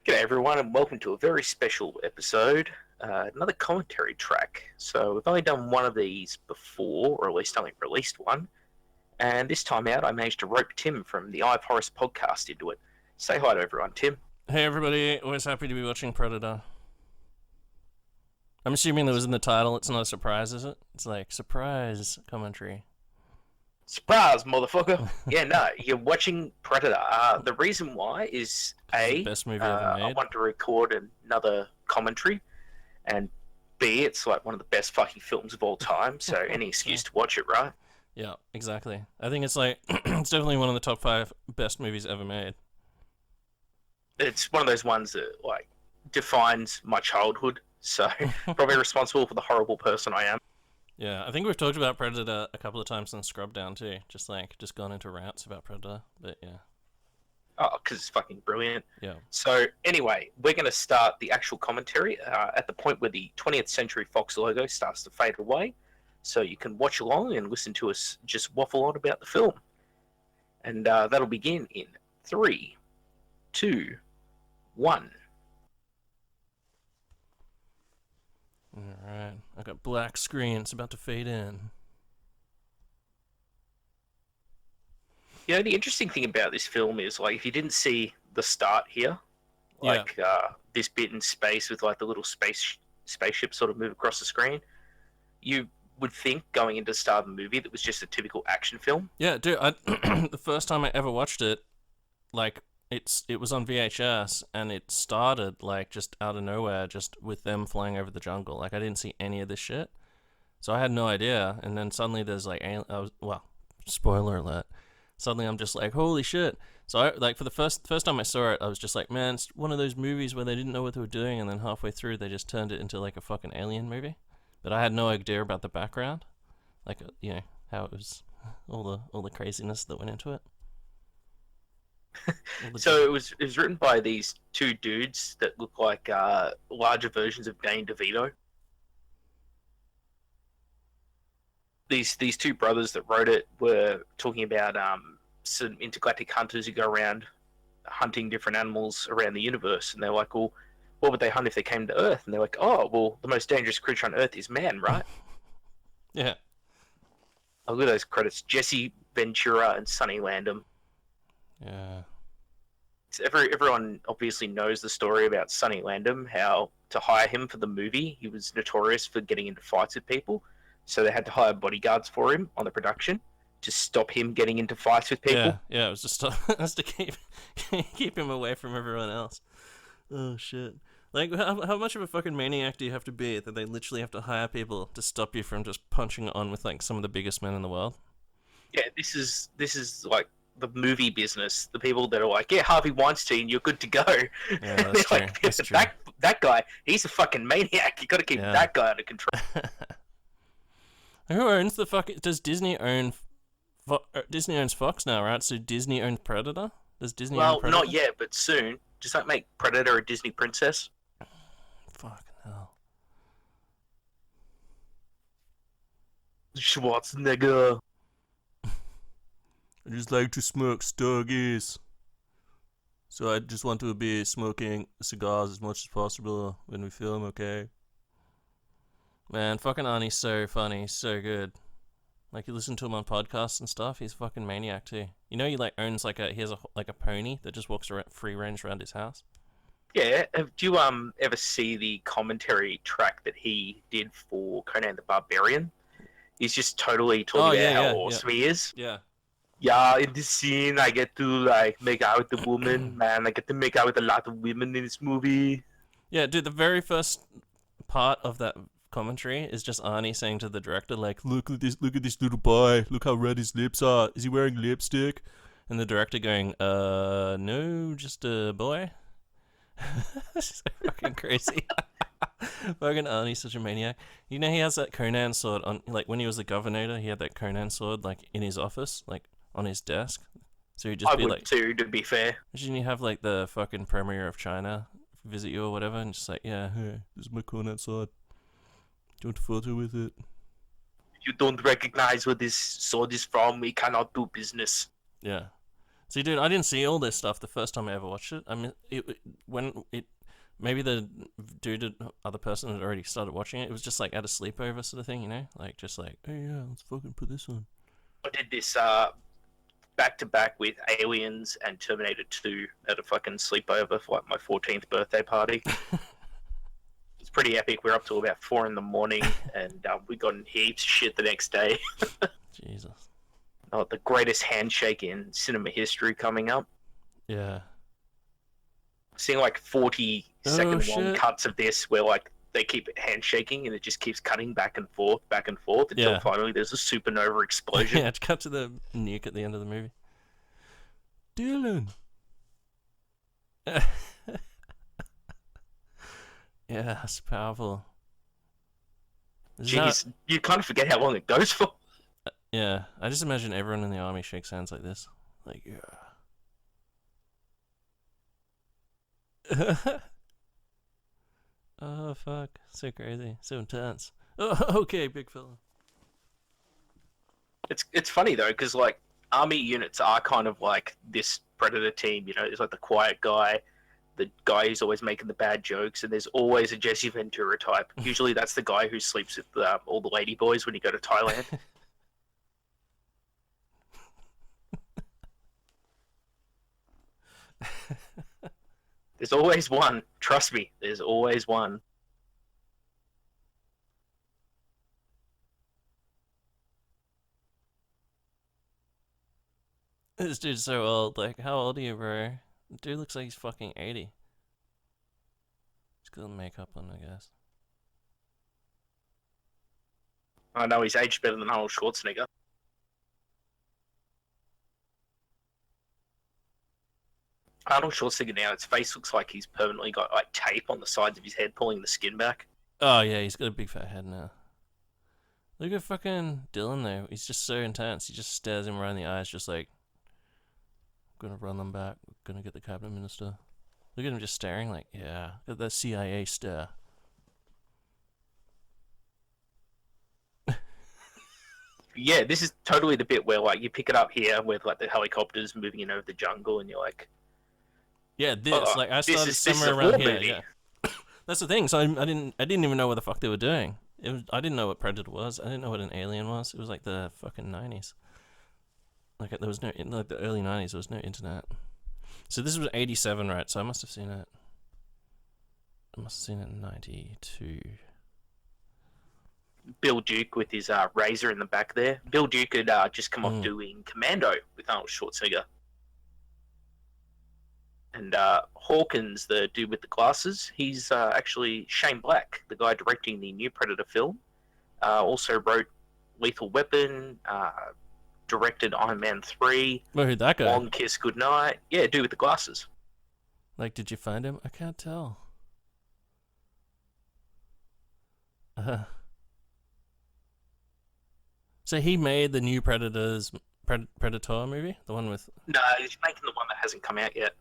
G'day everyone and welcome to a very special episode, another commentary track. So we've only done one of these before, or at least only released one, and this time out I managed to rope Tim from the Eye of Horus podcast into it. Say hi to everyone, Tim. Hey everybody, always happy to be watching Predator. I'm assuming that was in the title, it's not a surprise, is it? It's like, surprise commentary. Surprise, motherfucker! Yeah, no, you're watching Predator. The reason why is It's the best movie ever I made. want to record another commentary, and B, it's like one of the best fucking films of all time, so any excuse to watch it, right? Yeah, exactly. I think it's like, it's definitely one of the top 5 best movies ever made. It's one of those ones that like defines my childhood, so probably responsible for the horrible person I am. Yeah, I think we've talked about Predator a couple of times in Scrub Down too. Just gone into rants about Predator, but yeah. Oh, because it's fucking brilliant. Yeah. So anyway, we're going to start the actual commentary at the point where the 20th Century Fox logo starts to fade away, so you can watch along and listen to us just waffle on about the film. And that'll begin in 3, 2, 1. Alright, I got black screen, it's about to fade in. You know, the interesting thing about this film is, like, if you didn't see the start here, like this bit in space with like the little spaceship sort of move across the screen, you would think going into the start of the movie that was just a typical action film. Yeah, dude, the first time I ever watched it, like, it was on VHS, and it started, like, just out of nowhere, just with them flying over the jungle. Like, I didn't see any of this shit, so I had no idea, and then suddenly there's, like, spoiler alert, suddenly I'm just like, holy shit. So, for the first time I saw it, I was just like, man, it's one of those movies where they didn't know what they were doing, and then halfway through, they just turned it into, like, a fucking alien movie. But I had no idea about the background, like, you know, how it was, all the craziness that went into it. So it was written by these two dudes that look like larger versions of Danny DeVito. These two brothers that wrote it were talking about some intergalactic hunters who go around hunting different animals around the universe, and they're like, well, what would they hunt if they came to Earth? And they're like, oh, well, the most dangerous creature on Earth is man, right? Yeah. Oh, look at those credits: Jesse Ventura and Sonny Landham. Yeah. Everyone obviously knows the story about Sonny Landham, how to hire him for the movie, he was notorious for getting into fights with people, so they had to hire bodyguards for him on the production to stop him getting into fights with people. Yeah, it was just to keep him away from everyone else. Oh, shit. Like, how much of a fucking maniac do you have to be that they literally have to hire people to stop you from just punching on with, like, some of the biggest men in the world? Yeah, this is like the movie business. The people that are like, yeah, Harvey Weinstein, you're good to go. Yeah, that's true. Like, that's true. That guy, he's a fucking maniac. You got to keep that guy under control. Who owns the fucking? Does Disney own? Disney owns Fox now, right? So Disney owns Predator. Does Disney own Predator? Well, not yet, but soon. Just like make Predator a Disney princess. Fucking hell. Schwarzenegger. I just like to smoke stogies. So I just want to be smoking cigars as much as possible when we film, okay? Man, fucking Arnie's so funny, so good. Like, you listen to him on podcasts and stuff, he's a fucking maniac too. You know, he like owns he has a pony that just walks around free range around his house. Yeah, do you ever see the commentary track that he did for Conan the Barbarian? He's just totally talking about how awesome he is. Yeah. Yeah, in this scene, I get to like make out with the woman. Man, I get to make out with a lot of women in this movie. Yeah, dude, the very first part of that commentary is just Arnie saying to the director, like, look at this little boy, look how red his lips are. Is he wearing lipstick? And the director going, no, just a boy. It's so fucking crazy. Fucking Arnie's such a maniac. You know, he has that Conan sword on, like, when he was the governor, he had that Conan sword, like, in his office, like, on his desk. So he'd just be like, too, to be fair. Imagine you have, like, the fucking premier of China visit you or whatever, and just like, yeah, hey, this is my Conan sword. Do you want a photo with it? If you don't recognize where this sword is from, we cannot do business. Yeah. See, dude, I didn't see all this stuff the first time I ever watched it. I mean, maybe the other person had already started watching it. It was just like at a sleepover sort of thing, you know, like just like, hey, yeah, let's fucking put this on. I did this back to back with Aliens and Terminator 2 at a fucking sleepover for like my 14th birthday party. It's pretty epic. We're up till about 4 a.m, and we got in heaps of shit the next day. Jesus. Oh, the greatest handshake in cinema history coming up. Yeah. Seeing like 40-second long shit. cuts of this where like they keep handshaking and it just keeps cutting back and forth until finally there's a supernova explosion. Yeah, it's cut to the nuke at the end of the movie. Dylan. Yeah, it's powerful. Jeez, you kind of forget how long it goes for. Yeah, I just imagine everyone in the army shakes hands like this. Like, yeah. Oh, fuck. So crazy. So intense. Oh, okay, big fella. It's funny, though, because, like, army units are kind of like this Predator team, you know? There's, like, the quiet guy, the guy who's always making the bad jokes, and there's always a Jesse Ventura type. Usually that's the guy who sleeps with all the lady boys when you go to Thailand. There's always one. Trust me, there's always one. This dude's so old. Like, how old are you, bro? Dude looks like he's fucking 80. He's got makeup on, I guess. I know he's aged better than Arnold Schwarzenegger. Arnold Schwarzenegger now, his face looks like he's permanently got like tape on the sides of his head pulling the skin back. Oh, yeah, he's got a big fat head now. Look at fucking Dylan, though. He's just so intense. He just stares him right in the eyes, just like, I'm gonna run them back. We're gonna get the cabinet minister. Look at him just staring like, yeah. Look at that CIA stare. Yeah, this is totally the bit where like you pick it up here with like the helicopters moving in over the jungle and you're like, yeah, this like I started somewhere around here. Yeah, that's the thing. So I didn't even know what the fuck they were doing. I didn't know what Predator was. I didn't know what an alien was. It was like the fucking 90s. Like there was no in like the early 90s. There was no internet. So this was 87, right? So I must have seen it. I must have seen it in 92. Bill Duke with his razor in the back there. Bill Duke had just come off doing Commando with Arnold Schwarzenegger. And Hawkins, the dude with the glasses, he's actually Shane Black, the guy directing the new Predator film. Also wrote Lethal Weapon, directed Iron Man 3. Well, who'd that guy? Long Kiss Goodnight. Yeah, dude with the glasses. Like, did you find him? I can't tell. So he made the new Predator movie? The one with... No, he's making the one that hasn't come out yet.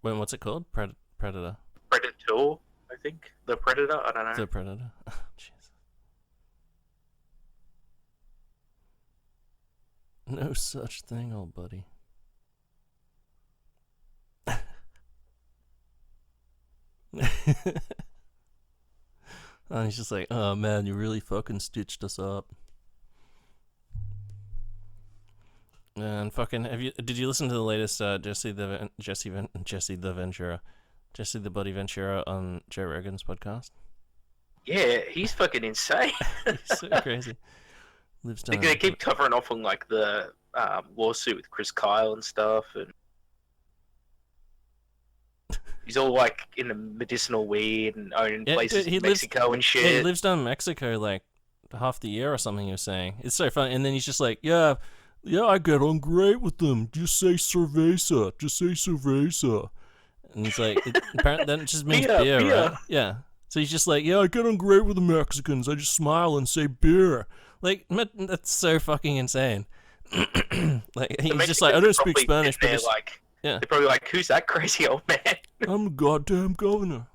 What's it called? Predator. Predator, I think. The Predator? I don't know. The Predator. Jeez. No such thing, old buddy. And he's just like, oh man, you really fucking stitched us up. And fucking, did you listen to the latest Jesse the Buddy Ventura on Joe Rogan's podcast? Yeah, he's fucking insane. He's so crazy. They keep covering off on like the lawsuit with Chris Kyle and stuff, and he's all like in the medicinal weed and owning places in Mexico and shit. Yeah, he lives down in Mexico like half the year or something. He was saying it's so funny, and then he's just like, yeah, I get on great with them. Just say cerveza. And it's like, apparently that just means beer, right? Yeah. So he's just like, yeah, I get on great with the Mexicans. I just smile and say beer. Like, that's so fucking insane. Like, he's just like, I don't speak Spanish, but it's... like, yeah. They're probably like, who's that crazy old man? I'm the goddamn governor.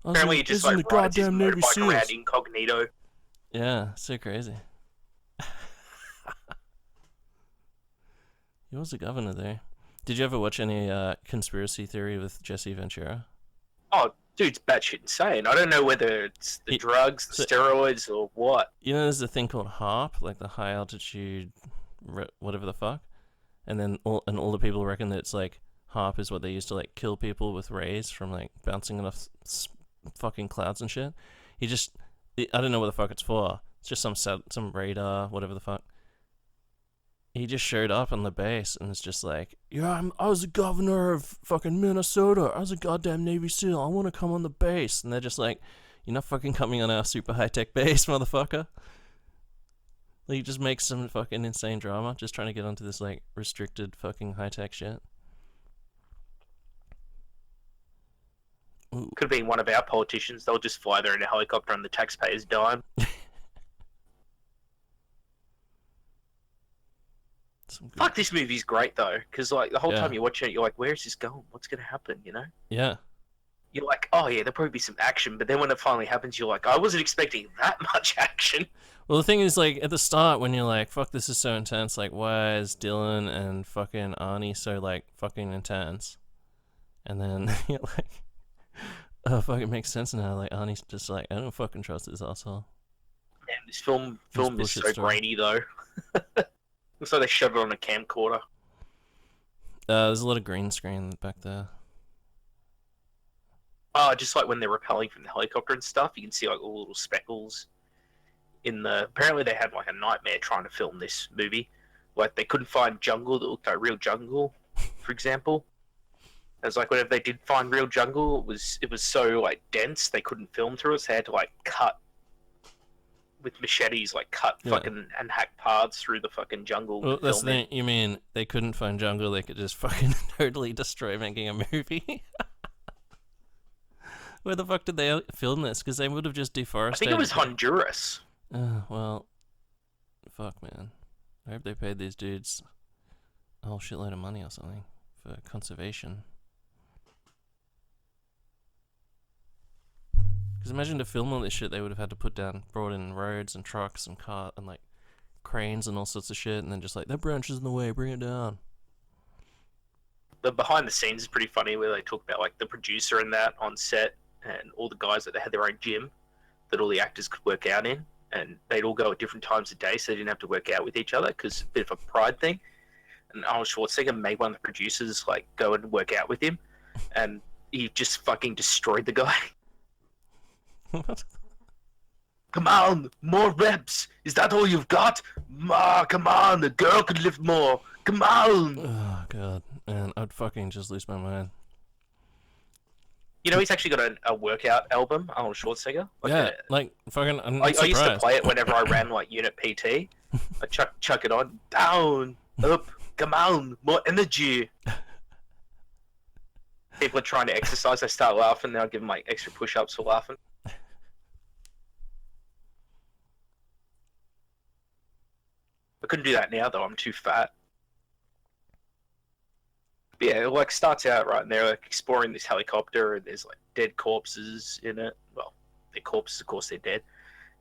Apparently he just like rides his motorbike around incognito. Yeah, so crazy. He was a governor there. Did you ever watch any conspiracy theory with Jesse Ventura? Oh, dude's batshit insane. I don't know whether it's the drugs, the steroids, or what. You know, there's a thing called HAARP, like the high altitude, whatever the fuck, and then all the people reckon that it's like HAARP is what they use to like kill people with rays from like bouncing off fucking clouds and shit. I don't know what the fuck it's for. It's just some radar, whatever the fuck. He just showed up on the base and was just like, yeah, I was the governor of fucking Minnesota. I was a goddamn Navy SEAL. I want to come on the base. And they're just like, you're not fucking coming on our super high-tech base, motherfucker. Like, you just make some fucking insane drama just trying to get onto this, like, restricted fucking high-tech shit. Ooh. Could have been one of our politicians. They'll just fly there in a helicopter on the taxpayers' dime. Fuck, this movie's great though, because like the whole time you're watching it, you're like, where is this going? What's gonna happen? You know? Yeah. You're like, oh yeah, there'll probably be some action, but then when it finally happens, you're like, I wasn't expecting that much action. Well, the thing is, like at the start, when you're like, fuck, this is so intense. Like, why is Dylan and fucking Arnie so like fucking intense? And then you're like, oh fuck, it makes sense now. Like Arnie's just like, I don't fucking trust this asshole. Man, this film is so grainy though. Looks like they shot it on a camcorder. There's a lot of green screen back there. Oh, just like when they're rappelling from the helicopter and stuff, you can see like all the little speckles in the... Apparently they had like a nightmare trying to film this movie. Like they couldn't find jungle that looked like real jungle, for example. It was like whenever they did find real jungle, it was so like dense they couldn't film through it, so they had to like cut with machetes, like cut fucking and hack paths through the fucking jungle. Well, that's the thing. You mean they couldn't find jungle? They could just fucking totally destroy making a movie. Where the fuck did they film this? Because they would have just deforested. I think it was Honduras. Well, fuck, man. I hope they paid these dudes a whole shitload of money or something for conservation. Because imagine to film all this shit, they would have had to brought in roads and trucks and cart and like cranes and all sorts of shit, and then just like, that branch is in the way, bring it down. The behind the scenes is pretty funny, where they talk about like the producer and that on set, and all the guys that they had their own gym that all the actors could work out in, and they'd all go at different times of day, so they didn't have to work out with each other, because a bit of a pride thing. And Arnold Schwarzenegger made one of the producers like go and work out with him, and he just fucking destroyed the guy. What? Come on, more reps. Is that all you've got? Come on, the girl could lift more. Come on. Oh god, man, I'd fucking just lose my mind. You know, he's actually got a workout album, Arnold Schwarzenegger. Like fucking. I used to play it whenever I ran like unit PT. I chuck it on, down, up, come on, more energy. People are trying to exercise, I start laughing. Then I give them like extra push-ups for laughing. I couldn't do that now though. I'm too fat. But yeah, it like starts out right, and they're like exploring this helicopter, and there's like dead corpses in it. Well, they're corpses, of course, they're dead.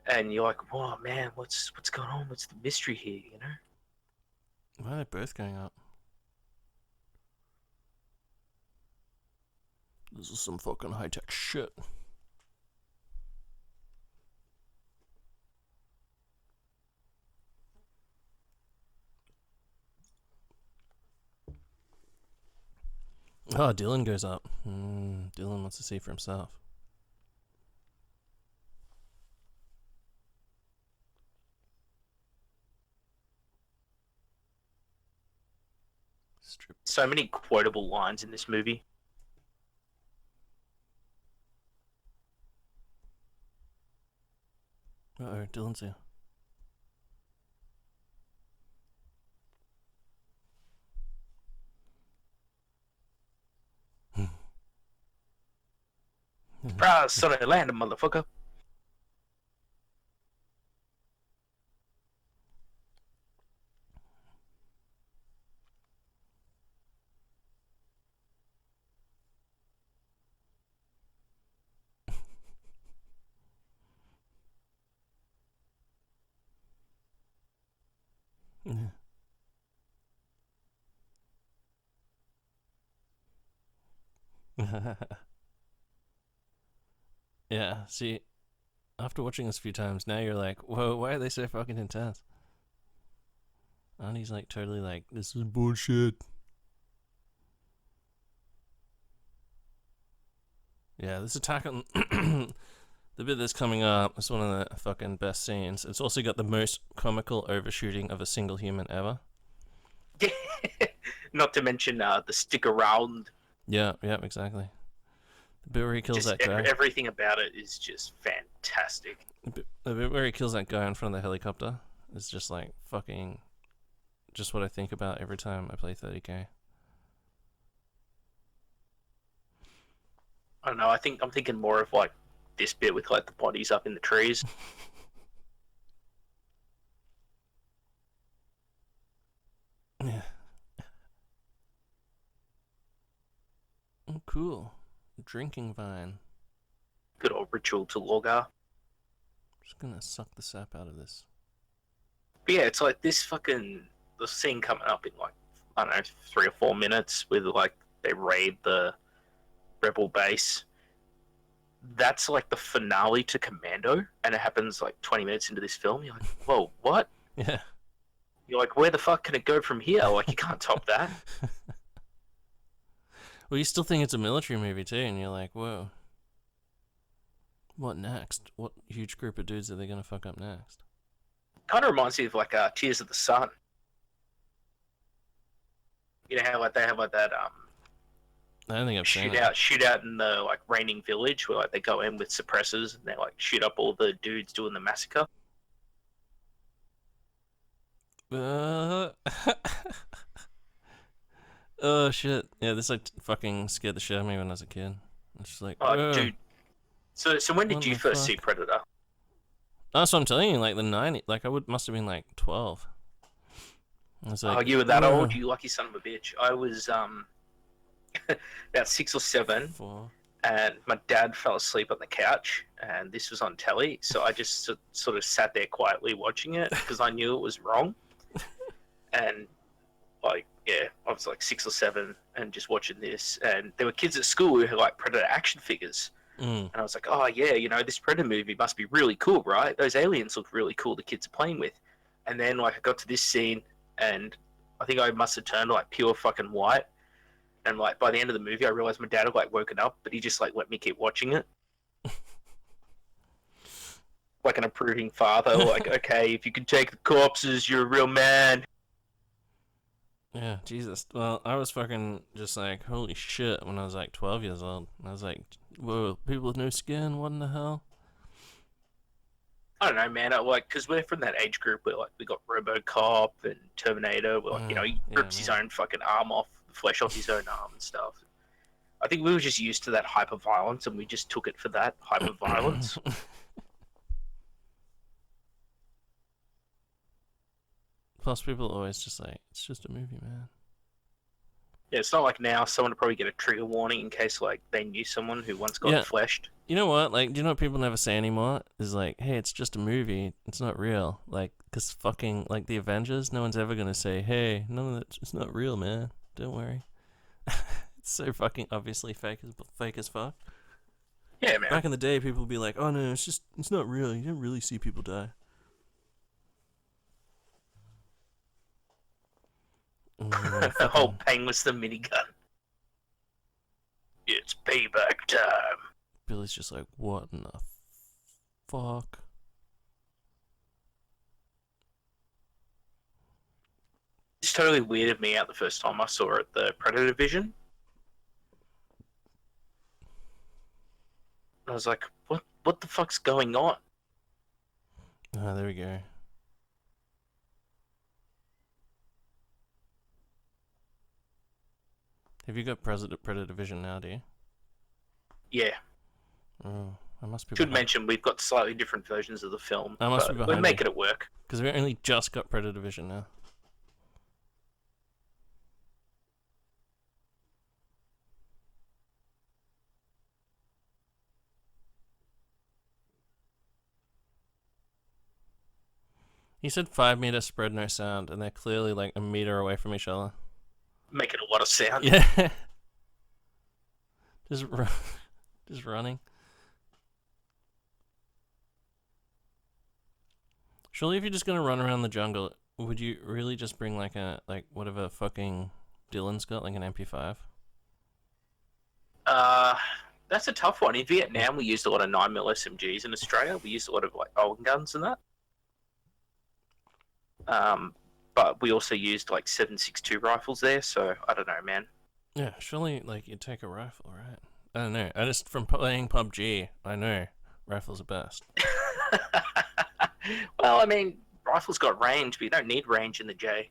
And you're like, "Whoa, man, what's going on? What's the mystery here?" You know? Why are they both going up? This is some fucking high tech shit. Oh, Dylan goes up. Dylan wants to see for himself. So many quotable lines in this movie. Uh-oh, Dylan's here. Proud son of the land, motherfucker. Yeah. Yeah, see, after watching this a few times, now you're like, whoa, why are they so fucking intense? Arnie's like totally like, this is bullshit. Yeah, this attack on the bit that's coming up is one of the fucking best scenes. It's also got the most comical overshooting of a single human ever. Not to mention the stick around. Yeah, exactly. The bit where he kills that guy. Everything about it is just fantastic. The bit where he kills that guy in front of the helicopter is just like fucking, just what I think about every time I play 30k. I don't know. I'm thinking more of like this bit with like the bodies up in the trees. Yeah. Oh, cool. Drinking vine. Good old ritual to Lorgar. Just gonna suck the sap out of this. But yeah, it's like this fucking the scene coming up in like I don't know 3 or 4 minutes with like they raid the rebel base. That's like the finale to Commando, and it happens like 20 minutes into this film. You're like, whoa, what? Yeah. You're like, where the fuck can it go from here? Like, you can't top that. Well, you still think it's a military movie too, and you're like, whoa. What next? What huge group of dudes are they gonna fuck up next? Kind of reminds me of like Tears of the Sun. You know how like they have like that I don't think I've seen it. shootout in the like raining village where like they go in with suppressors and they like shoot up all the dudes doing the massacre. Oh shit! Yeah, this like fucking scared the shit out of me when I was a kid. It's just like, oh, dude. So when did What you the first fuck? see Predator? That's what I'm telling you. Like the 90s, like must have been like 12. I was like, Oh, you were that "Whoa." old, you lucky son of a bitch. I was about 6 or 7, 4. and my dad fell asleep on the couch, and this was on telly. So I just sort of sat there quietly watching it because I knew it was wrong. And like, yeah, I was like 6 or 7 and just watching this, and there were kids at school who had like Predator action figures. Mm. And I was like, oh yeah, you know, this Predator movie must be really cool, right? Those aliens look really cool, the kids are playing with. And then like I got to this scene, and I think I must have turned like pure fucking white. And like by the end of the movie, I realized my dad had like woken up, but he just like let me keep watching it. Like an approving father, like, okay, if you can take the corpses, you're a real man. Yeah, Jesus. Well, I was fucking just like, holy shit, when I was like 12 years old. I was like, whoa, people with no skin, what in the hell? I don't know, man. Like, because we're from that age group where, like, we got RoboCop and Terminator. Where, like, you know, he rips his own fucking arm off, the flesh off his own arm and stuff. I think we were just used to that hyper violence, and we just took it for that hyper violence. Plus, people are always just like, it's just a movie, man. Yeah, it's not like now someone would probably get a trigger warning in case, like, they knew someone who once got fleshed. You know what? Like, do you know what people never say anymore? Is like, hey, it's just a movie. It's not real. Like, because fucking, like, the Avengers, no one's ever going to say, hey, none of that, it's not real, man. Don't worry. It's so fucking obviously fake as fuck. Yeah, man. Back in the day, people would be like, oh, no, it's not real. You don't really see people die. The whole painless the minigun. It's payback time. Billy's just like, what in the fuck? It's totally weirded me out the first time I saw it, the Predator Vision. I was like, what the fuck's going on? Ah, there we go. Have you got Predator Vision now, do you? Yeah. Oh, I must be. Should mention we've got slightly different versions of the film. I must be behind we're making it work. Because we only just got Predator Vision now. He said 5-meter spread, no sound, and they're clearly like a meter away from each other. Making a lot of sound. Yeah. Just just running. Surely, if you're just gonna run around the jungle, would you really just bring like whatever fucking Dylan's got, like an MP5? That's a tough one. In Vietnam, we used a lot of 9mm SMGs. In Australia, we used a lot of like Owen guns and that. But we also used like 7.62 rifles there. So I don't know, man. Yeah, surely like you'd take a rifle, right? I don't know. I just from playing PUBG, I know rifles are best. Well, I mean, rifles got range, but you don't need range in the J.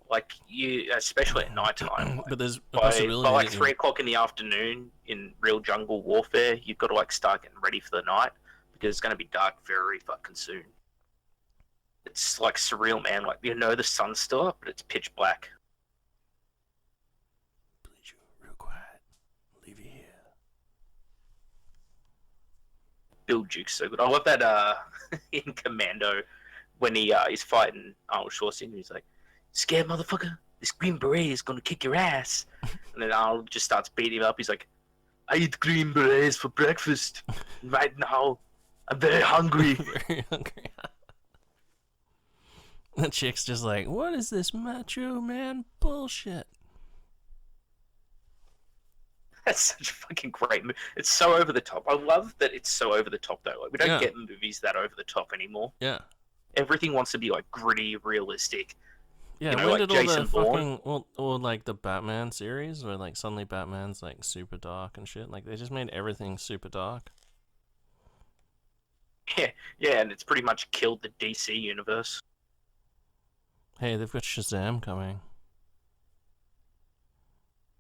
Like you, especially at night time. But there's a by possibility like that 3 o'clock in the afternoon in real jungle warfare, you've got to like start getting ready for the night because it's going to be dark very fucking soon. It's like surreal, man. Like you know the sun's still up, but it's pitch black. Please, you real quiet. Leave you here. Bill Duke's so good. I love that in Commando when he is fighting Arnold Schwarzenegger. He's like, "Scared motherfucker, this green beret is gonna kick your ass." And then Arnold just starts beating him up. He's like, "I eat green berets for breakfast. Right now, I'm very hungry." Very hungry. The chick's just like, what is this macho man bullshit? That's such a fucking great movie. It's so over the top. I love that it's so over the top, though. Like we don't get movies that over the top anymore. Yeah. Everything wants to be like gritty, realistic. Yeah, you know, when like did all Jason the Bourne. fucking, or like the Batman series, where like suddenly Batman's like super dark and shit? Like they just made everything super dark. Yeah, and it's pretty much killed the DC universe. Hey, they've got Shazam coming.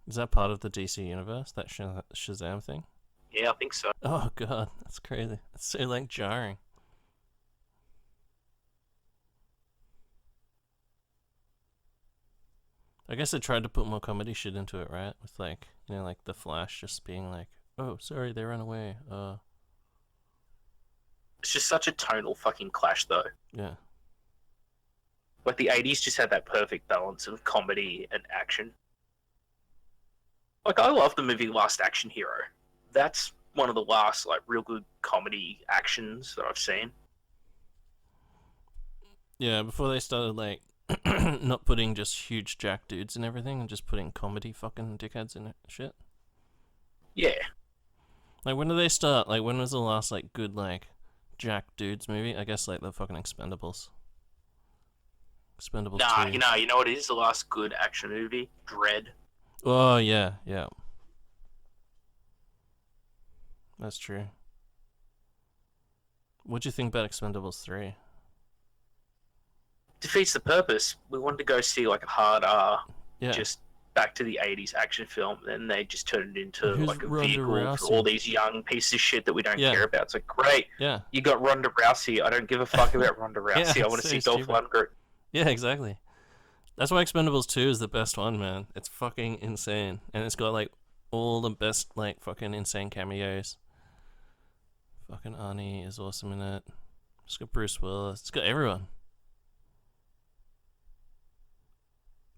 Is that part of the DC universe, that Shazam thing? Yeah, I think so. Oh god, that's crazy. That's so like jarring. I guess they tried to put more comedy shit into it, right? With like, you know, like the Flash just being like, "Oh, sorry, they ran away." It's just such a tonal fucking clash, though. Yeah. Like the '80s just had that perfect balance of comedy and action. Like I love the movie Last Action Hero. That's one of the last like real good comedy actions that I've seen. Yeah, before they started like not putting just huge jack dudes and everything and just putting comedy fucking dickheads in it shit. Yeah. Like when did they start? Like when was the last like good like jack dudes movie? I guess like the fucking Expendables. Expendables 2. You know what is the last good action movie? Dread. Oh yeah, yeah. That's true. What'd you think about Expendables 3? Defeats the purpose. We wanted to go see like a hard Yeah. just back to the '80s action film, and they just turned it into Who's like a Ronda vehicle Rousey? for all these young pieces of shit that we don't Yeah. care about. It's like, great, Yeah. you got Ronda Rousey. I don't give a fuck about Ronda Rousey. Yeah, I want to so see Dolph stupid. Lundgren. Yeah, exactly. That's why Expendables 2 is the best one, man. It's fucking insane. And it's got like all the best like fucking insane cameos. Fucking Arnie is awesome in it. It's got Bruce Willis. It's got everyone.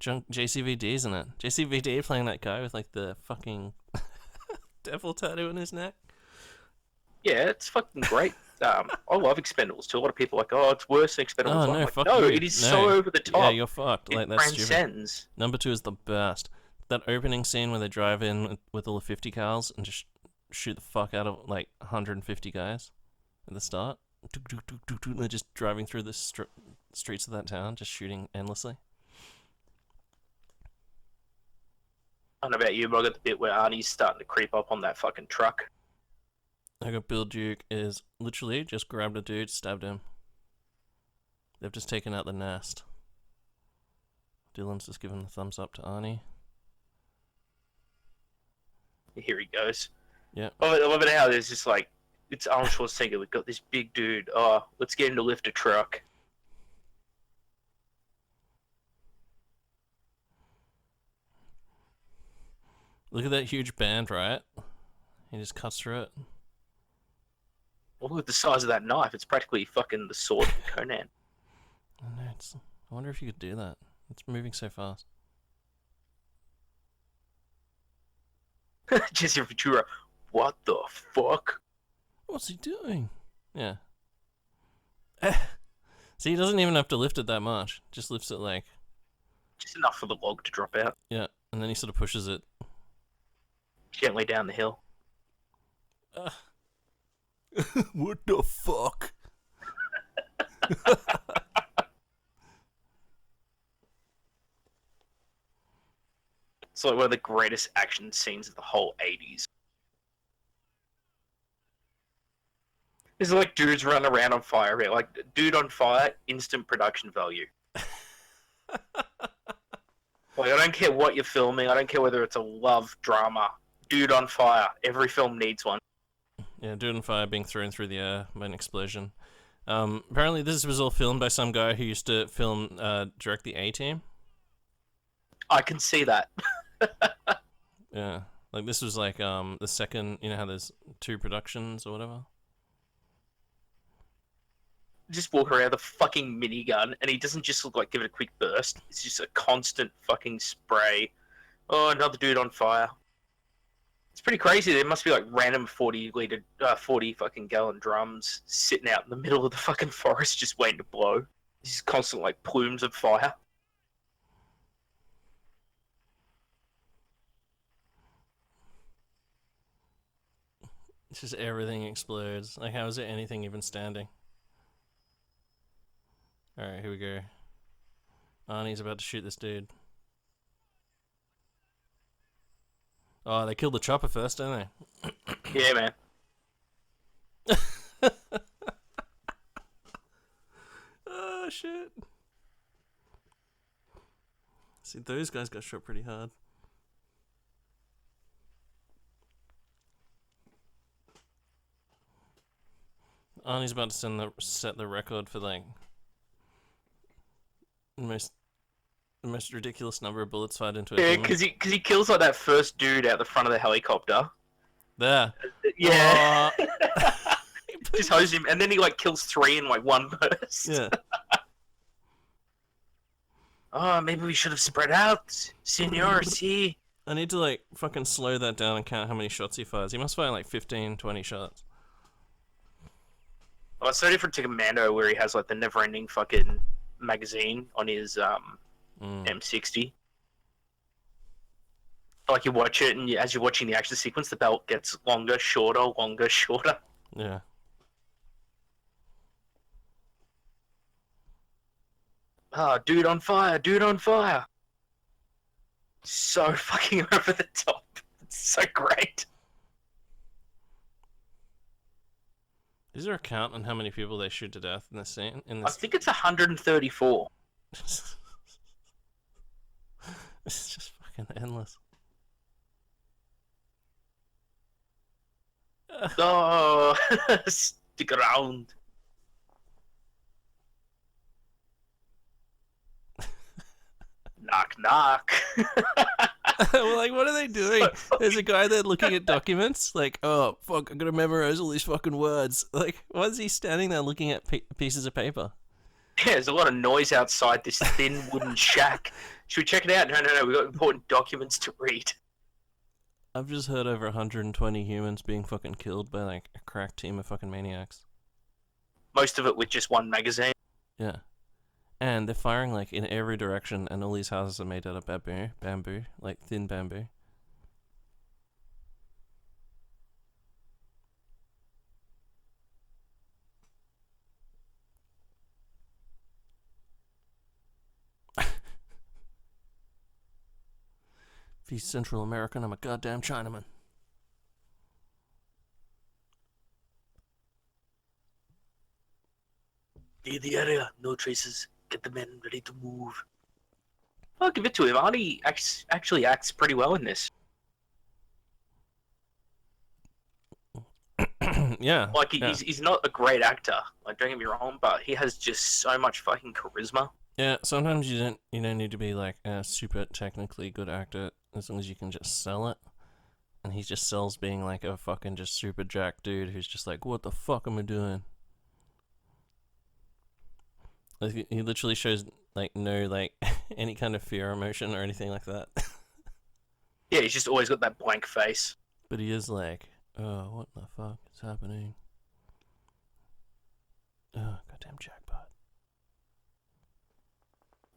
JCVD's in it. JCVD playing that guy with like the fucking devil tattoo on his neck. Yeah, it's fucking great. I love Expendables too. A lot of people are like, oh, it's worse than Expendables. Oh, one. no, I'm like, fuck no, you. it is No. so over the top. Yeah, you're fucked. Like it that's stupid. transcends. Number 2 is the best. That opening scene where they drive in with all the 50 cals and just shoot the fuck out of like 150 guys at the start. They're just driving through the streets of that town, just shooting endlessly. I don't know about you, but I got the bit where Arnie's starting to creep up on that fucking truck. I got Bill Duke is literally just grabbed a dude, stabbed him. They've just taken out the nest. Dylan's just giving the thumbs up to Arnie. Here he goes. Yeah. I love it how there's just like, it's Arnold Schwarzenegger. We've got this big dude. Oh, let's get him to lift a truck. Look at that huge band, right? He just cuts through it. Well, look at the size of that knife. It's practically fucking the sword of Conan. I know, I wonder if you could do that. It's moving so fast. Jesse Ventura, what the fuck? What's he doing? Yeah. See, he doesn't even have to lift it that much. Just lifts it like, Just enough for the log to drop out yeah, and then he sort of pushes it. gently down the hill. What the fuck? It's like one of the greatest action scenes of the whole 80s. There's like dudes running around on fire, right? Like dude on fire, instant production value. Like I don't care what you're filming, I don't care whether it's a love drama. Dude on fire, every film needs one. Yeah, dude on fire being thrown through the air by an explosion. Apparently this was all filmed by some guy who used to direct the A-Team. I can see that. Yeah, like this was like the second, you know how there's 2 productions or whatever? Just walk around with a fucking minigun, and he doesn't just look like give it a quick burst. It's just a constant fucking spray. Oh, another dude on fire. It's pretty crazy. There must be like random 40 fucking gallon drums sitting out in the middle of the fucking forest just waiting to blow. These constant like plumes of fire. It's just everything explodes. Like, how is there anything even standing? Alright, here we go. Arnie's about to shoot this dude. Oh, they killed the chopper first, don't they? Yeah, man. Oh, shit. See, those guys got shot pretty hard. Arnie's about to set the record for like the most ridiculous number of bullets fired into a Yeah, human. because he kills like that first dude out the front of the helicopter. There. Yeah. Oh. Just hoses him, and then he like kills 3 in like one burst. Yeah. Oh, maybe we should have spread out, senor. See. I need to like fucking slow that down and count how many shots he fires. He must fire like 15, 20 shots. Well, it's so different to Commando, where he has like the never-ending fucking magazine on his M60. Like you watch it, and as you're watching the action sequence, the belt gets longer, shorter, longer, shorter. Yeah. Ah, dude on fire, dude on fire. So fucking over the top. It's so great. Is there a count on how many people they shoot to death in this scene? In I this, think it's 134. it's just fucking endless. Oh, stick around. Knock, knock. Well, like, what are they doing? There's a guy there looking at documents, like, oh, fuck, I gotta memorize all these fucking words. Like, why is he standing there looking at pieces of paper? Yeah, there's a lot of noise outside this thin wooden shack. Should we check it out? No, we've got important documents to read. I've just heard over 120 humans being fucking killed by, like, a crack team of fucking maniacs. Most of it with just one magazine. Yeah. And they're firing, like, in every direction, and all these houses are made out of bamboo, like, thin bamboo. If he's Central American, I'm a goddamn Chinaman. Leave the area. No traces. Get the men ready to move. I'll give it to him. Arnie actually acts pretty well in this. Yeah. Like, yeah. he's not a great actor. Like, don't get me wrong, but he has just so much fucking charisma. Yeah, sometimes you don't need to be like a super technically good actor as long as you can just sell it. And he just sells being like a fucking just super jack dude who's just like, what the fuck am I doing? Like, he literally shows like no like any kind of fear or emotion or anything like that. Yeah, he's just always got that blank face. But he is like, oh, what the fuck is happening? Oh, goddamn jackpot.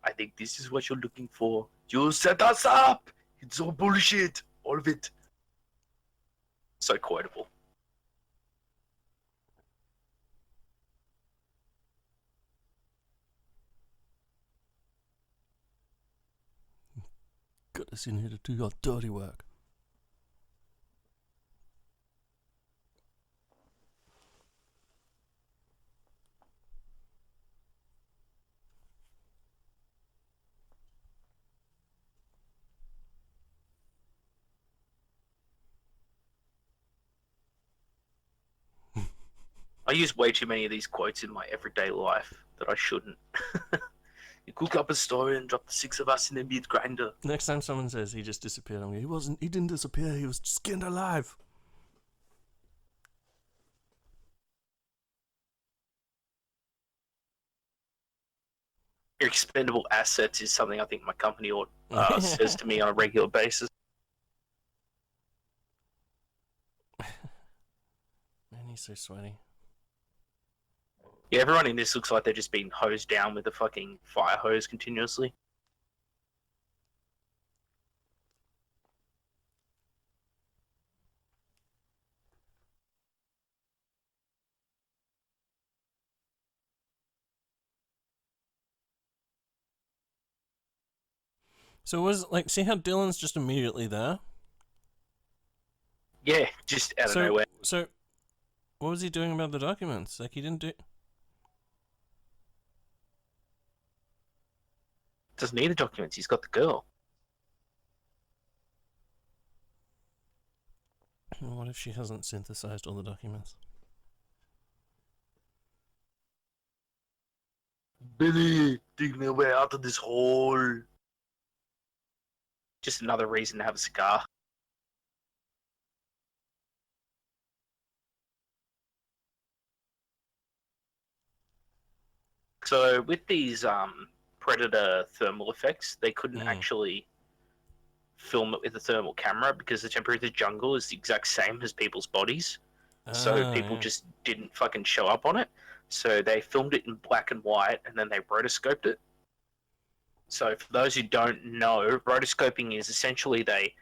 I think this is what you're looking for. You set us up! It's all bullshit. All of it. So quotable. Got us in here to do your dirty work. I use way too many of these quotes in my everyday life that I shouldn't. You cook up a story and drop the 6 of us in a meat grinder. Next time someone says he just disappeared, I'm going, he didn't disappear, he was skinned alive. Your expendable assets is something I think my company says to me on a regular basis. Man, he's so sweaty. Yeah, everyone in this looks like they're just being hosed down with a fucking fire hose continuously. So was like, see how Dylan's just immediately there? Yeah, just out of nowhere. So, what was he doing about the documents? Like, he didn't do. Doesn't need the documents. He's got the girl. What if she hasn't synthesized all the documents? Billy, dig me a way out of this hole. Just another reason to have a cigar. So with these Predator thermal effects, they couldn't actually film it with a thermal camera because the temperature of the jungle is the exact same as people's bodies. So people just didn't fucking show up on it. So they filmed it in black and white and then they rotoscoped it. So for those who don't know, rotoscoping is essentially they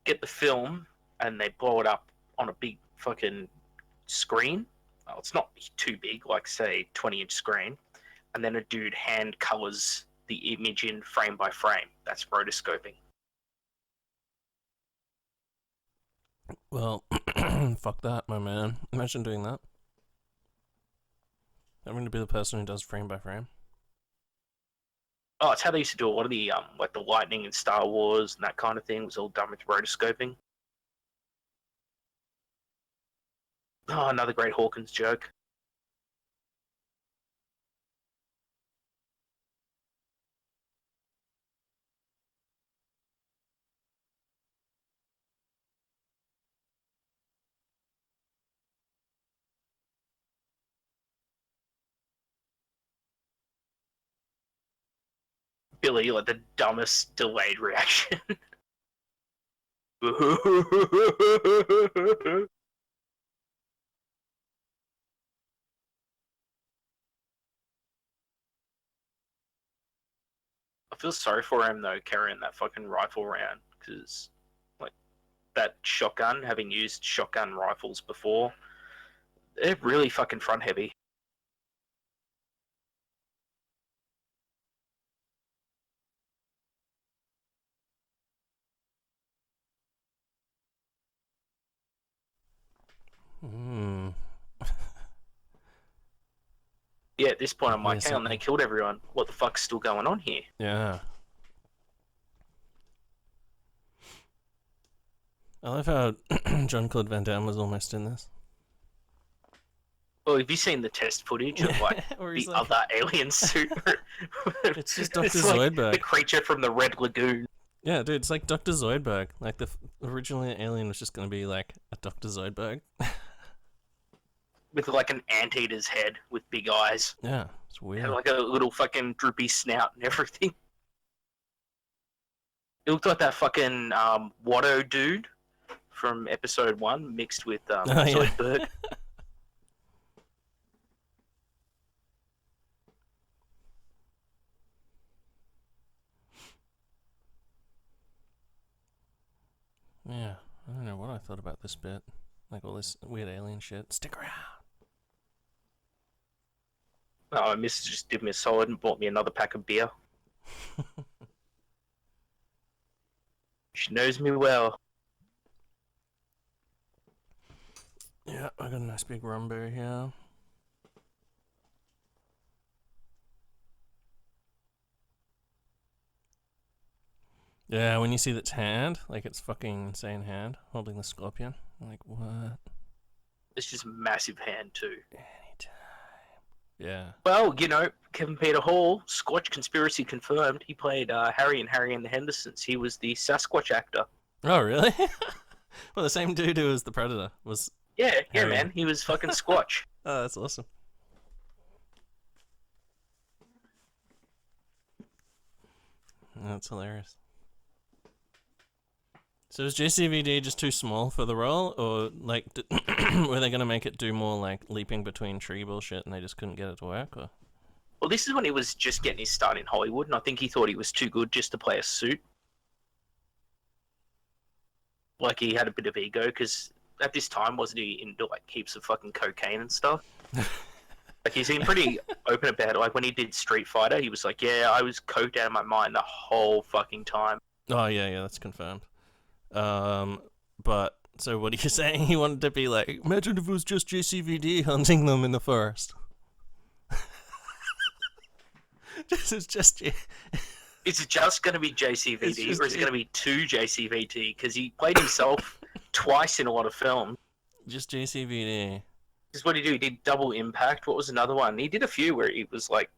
get the film and they blow it up on a big fucking screen. Well, it's not too big, like say 20-inch screen, and then a dude hand colors the image in frame by frame. That's rotoscoping. Well, fuck that, my man. Imagine doing that. I'm going to be the person who does frame by frame. Oh, it's how they used to do a lot of the like the lightning in Star Wars and that kind of thing was all done with rotoscoping. Oh, another great Hawkins joke. Billy, like the dumbest delayed reaction. I feel sorry for him though, carrying that fucking rifle around, because like that shotgun, having used shotgun rifles before, they're really fucking front heavy. Yeah, at this point I'm like, hang on, they killed everyone. What the fuck's still going on here? Yeah. I love how Jean-Claude Van Damme was almost in this. Well, have you seen the test footage of like the like, other alien suit? It's just Dr. Zoidberg. Like the creature from the Red Lagoon. Yeah, dude, it's like Dr. Zoidberg. Like the original alien was just gonna be like a Dr. Zoidberg. With like an anteater's head with big eyes. Yeah, it's weird. And like a little fucking droopy snout and everything. He looked like that fucking Watto dude from episode 1 mixed with Oh, yeah. Zoidberg. Yeah, I don't know what I thought about this bit. Like all this weird alien shit. Stick around. Oh, Mrs. just did me a solid and bought me another pack of beer. She knows me well. Yeah, I got a nice big rumbo here. Yeah, when you see its hand, like its fucking insane hand holding the scorpion, I'm like, what? It's just a massive hand too. Anytime. Yeah. Well, you know, Kevin Peter Hall, Squatch conspiracy confirmed. He played Harry in Harry and the Hendersons. He was the Sasquatch actor. Oh, really? Well, the same dude who was the Predator was. Yeah, Harry. man. He was fucking Squatch. Oh, that's awesome. That's hilarious. So is JCVD just too small for the role, or like, were they gonna make it do more like leaping between tree bullshit, and they just couldn't get it to work? Or Well, this is when he was just getting his start in Hollywood, and I think he thought he was too good just to play a suit. Like he had a bit of ego, because at this time wasn't he into like heaps of fucking cocaine and stuff? Like he seemed pretty open about it. Like when he did Street Fighter, he was like, "Yeah, I was coked out of my mind the whole fucking time." oh yeah, that's confirmed. But so what are you saying? He wanted to be like, imagine if it was just JCVD hunting them in the forest. It's just Is it just going to be JCVD, or is it going to be two JCVD? Because he played himself twice in a lot of films. just JCVD. This is what he did. He did Double Impact. What was another one? He did a few where he was like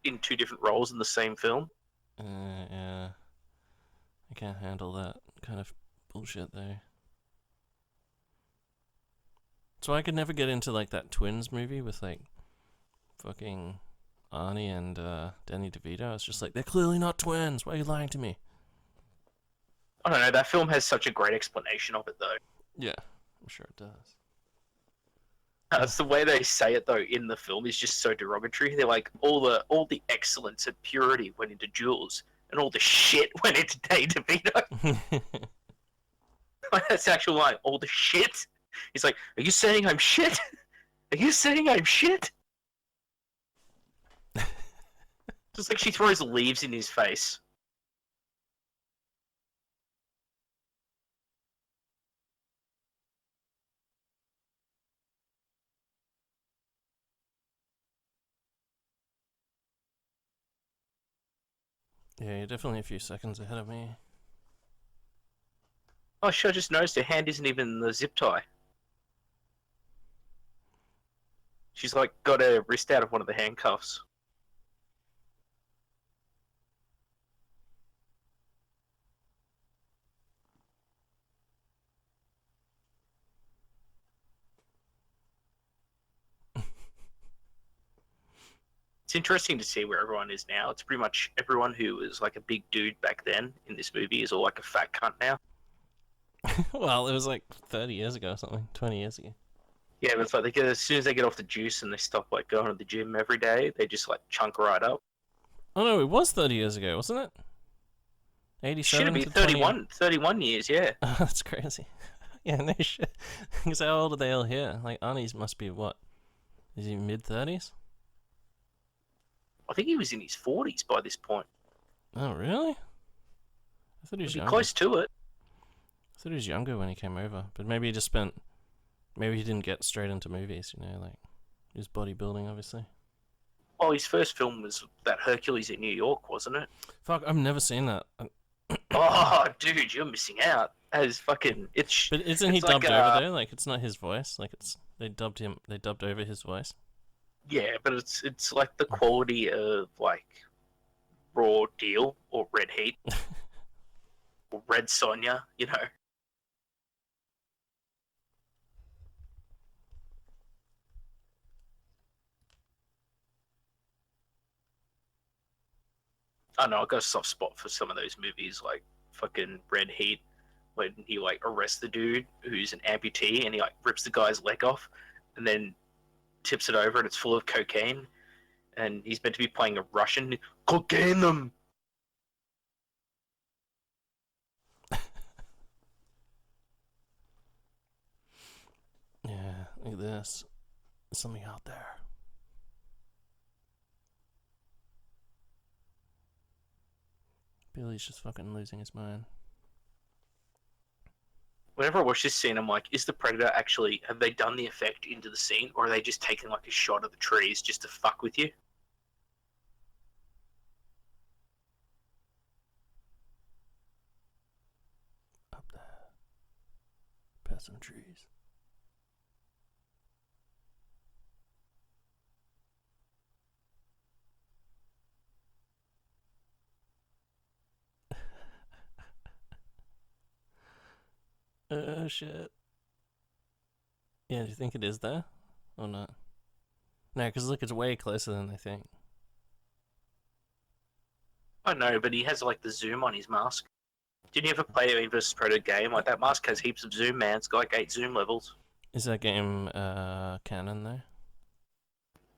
in two different roles in the same film. Yeah, I can't handle that kind of bullshit though. So I could never get into like that Twins movie with like fucking Arnie and Danny DeVito. It's just like, they're clearly not twins. Why are you lying to me? I don't know. That film has such a great explanation of it, though. Yeah, I'm sure it does. It's the way they say it, though, in the film is just so derogatory. They're like, all the excellence and purity went into Jules, and all the shit went into Danny DeVito. That's the actual line. All the shit. He's like, "Are you saying I'm shit? Are you saying I'm shit?" Just like she throws leaves in his face. Yeah, you're definitely a few seconds ahead of me. Oh, shit, I just noticed her hand isn't even in the zip tie. She's like got her wrist out of one of the handcuffs. It's interesting to see where everyone is now. It's pretty much everyone who was like a big dude back then in this movie is all like a fat cunt now. Well, it was like 30 years ago or something, 20 years ago. Yeah, but it's like they get, as soon as they get off the juice and they stop like going to the gym every day, they just like chunk right up. Oh no, it was 30 years ago, wasn't it? 87 Should it be to 31 years, yeah. Oh, that's crazy. Yeah, no shit. Because how old are they all here? Like, Arnie's must be what? Is he mid-30s? I think he was in his 40s by this point. Oh, really? I thought he was He'd be younger. close to it. I thought he was younger when he came over. But maybe he just spent... Maybe he didn't get straight into movies, you know, like... He was bodybuilding, obviously. Well, his first film was that Hercules in New York, wasn't it? Fuck, I've never seen that. Oh, dude, you're missing out. That is fucking... But isn't he it's like, dubbed over there? Like, it's not his voice. Like, it's... They dubbed over his voice. Yeah, but it's like the quality of like Raw Deal or Red Heat or Red Sonja, you know. I don't know, I've got a soft spot for some of those movies like fucking Red Heat when he like arrests the dude who's an amputee and he like rips the guy's leg off and then tips it over and it's full of cocaine and he's meant to be playing a Russian. Cocaine them. Yeah, look at this. There's something out there. Billy's just fucking losing his mind. Whenever I watch this scene, I'm like, is the Predator actually, have they done the effect into the scene or are they just taking like a shot of the trees just to fuck with you? Up there. Past some trees. Oh shit. Yeah, do you think it is there? Or not? No, because look, it's way closer than I think. I know, but he has like the zoom on his mask. Did you ever play a vs Predator game? Like that mask has heaps of zoom, man. It's got like 8 zoom levels. Is that game canon though?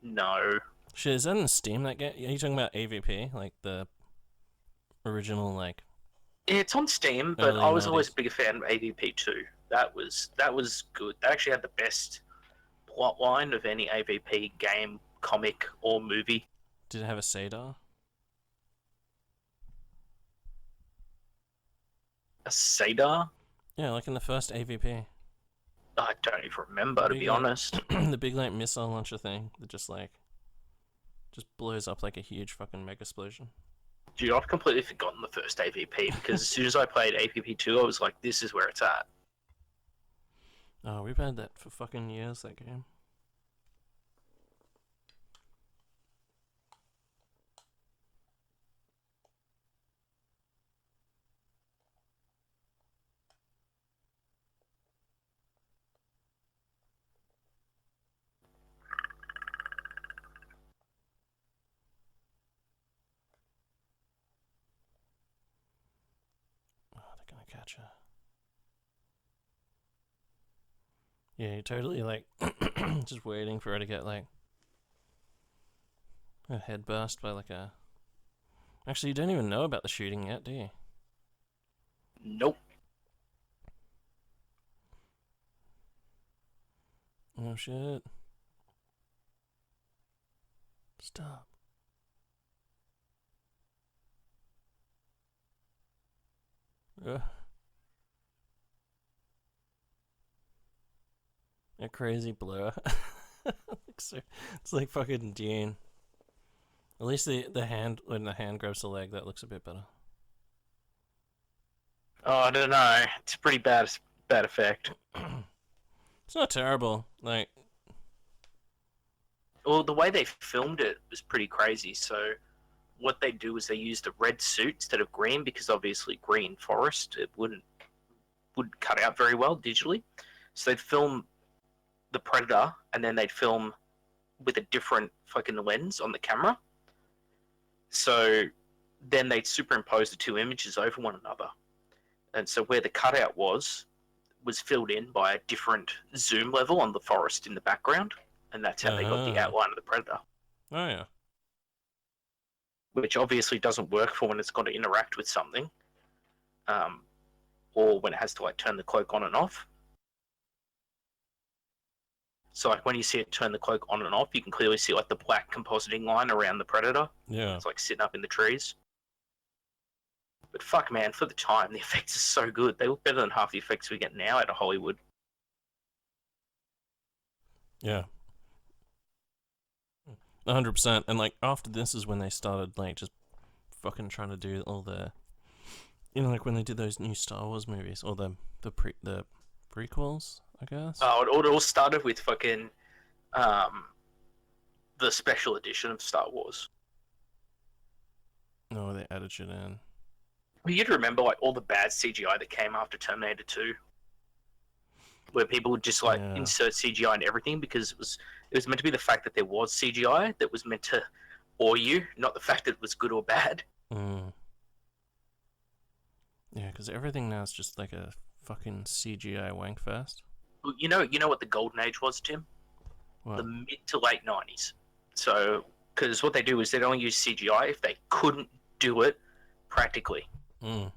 No. Shit, is that in Steam, that game? Are you talking about AVP? Like the original, like... Yeah, it's on Steam, but Early I was always 90s. a bigger fan of AVP 2. That was good. That actually had the best plot line of any AVP game, comic, or movie. Did it have a Sadar? A Sadar? Yeah, like in the first AVP. I don't even remember, to be honest. The big, like, missile launcher thing that just, like... just blows up like a huge fucking mega explosion. Dude, I've completely forgotten the first AVP because as soon as I played AVP 2, I was like, this is where it's at. Oh, we've had that for fucking years, that game. Oh, they're gonna catch her. Yeah, you're totally like just waiting for her to get like her head burst by like a... Actually, you don't even know about the shooting yet, do you? Nope. Oh shit. Stop. A crazy blur. It's like fucking Dune. At least the hand, when the hand grabs the leg, that looks a bit better. Oh, I don't know. It's a pretty bad effect. It's not terrible. Like, Well, the way they filmed it was pretty crazy. So, what they do is they used a red suit instead of green because obviously green forest it would cut out very well digitally. So they'd film the Predator and then they'd film with a different fucking lens on the camera. So then they'd superimpose the two images over one another. And so where the cutout was filled in by a different zoom level on the forest in the background. And that's how they got the outline of the Predator. oh yeah. Which obviously doesn't work for when it's got to interact with something. Or when it has to like turn the cloak on and off. So like when you see it turn the cloak on and off, you can clearly see like the black compositing line around the Predator. Yeah. It's like sitting up in the trees. But fuck man, for the time, the effects are so good. They look better than half the effects we get now out of Hollywood. Yeah. 100%. And like after this is when they started like just fucking trying to do all the, you know, like when they did those new Star Wars movies or the prequels, I guess. Oh, it all started with fucking the special edition of Star Wars. No, they added shit in. Well, you'd remember like all the bad CGI that came after Terminator 2, where people would just like insert CGI in everything because it was meant to be the fact that there was CGI that was meant to awe you, not the fact that it was good or bad. Mm. Yeah, because everything now is just like a fucking CGI wank fest. Well, you know what the golden age was, Tim? The Well, mid to late 90s. So, because what they do is they'd only use CGI if they couldn't do it practically. mm,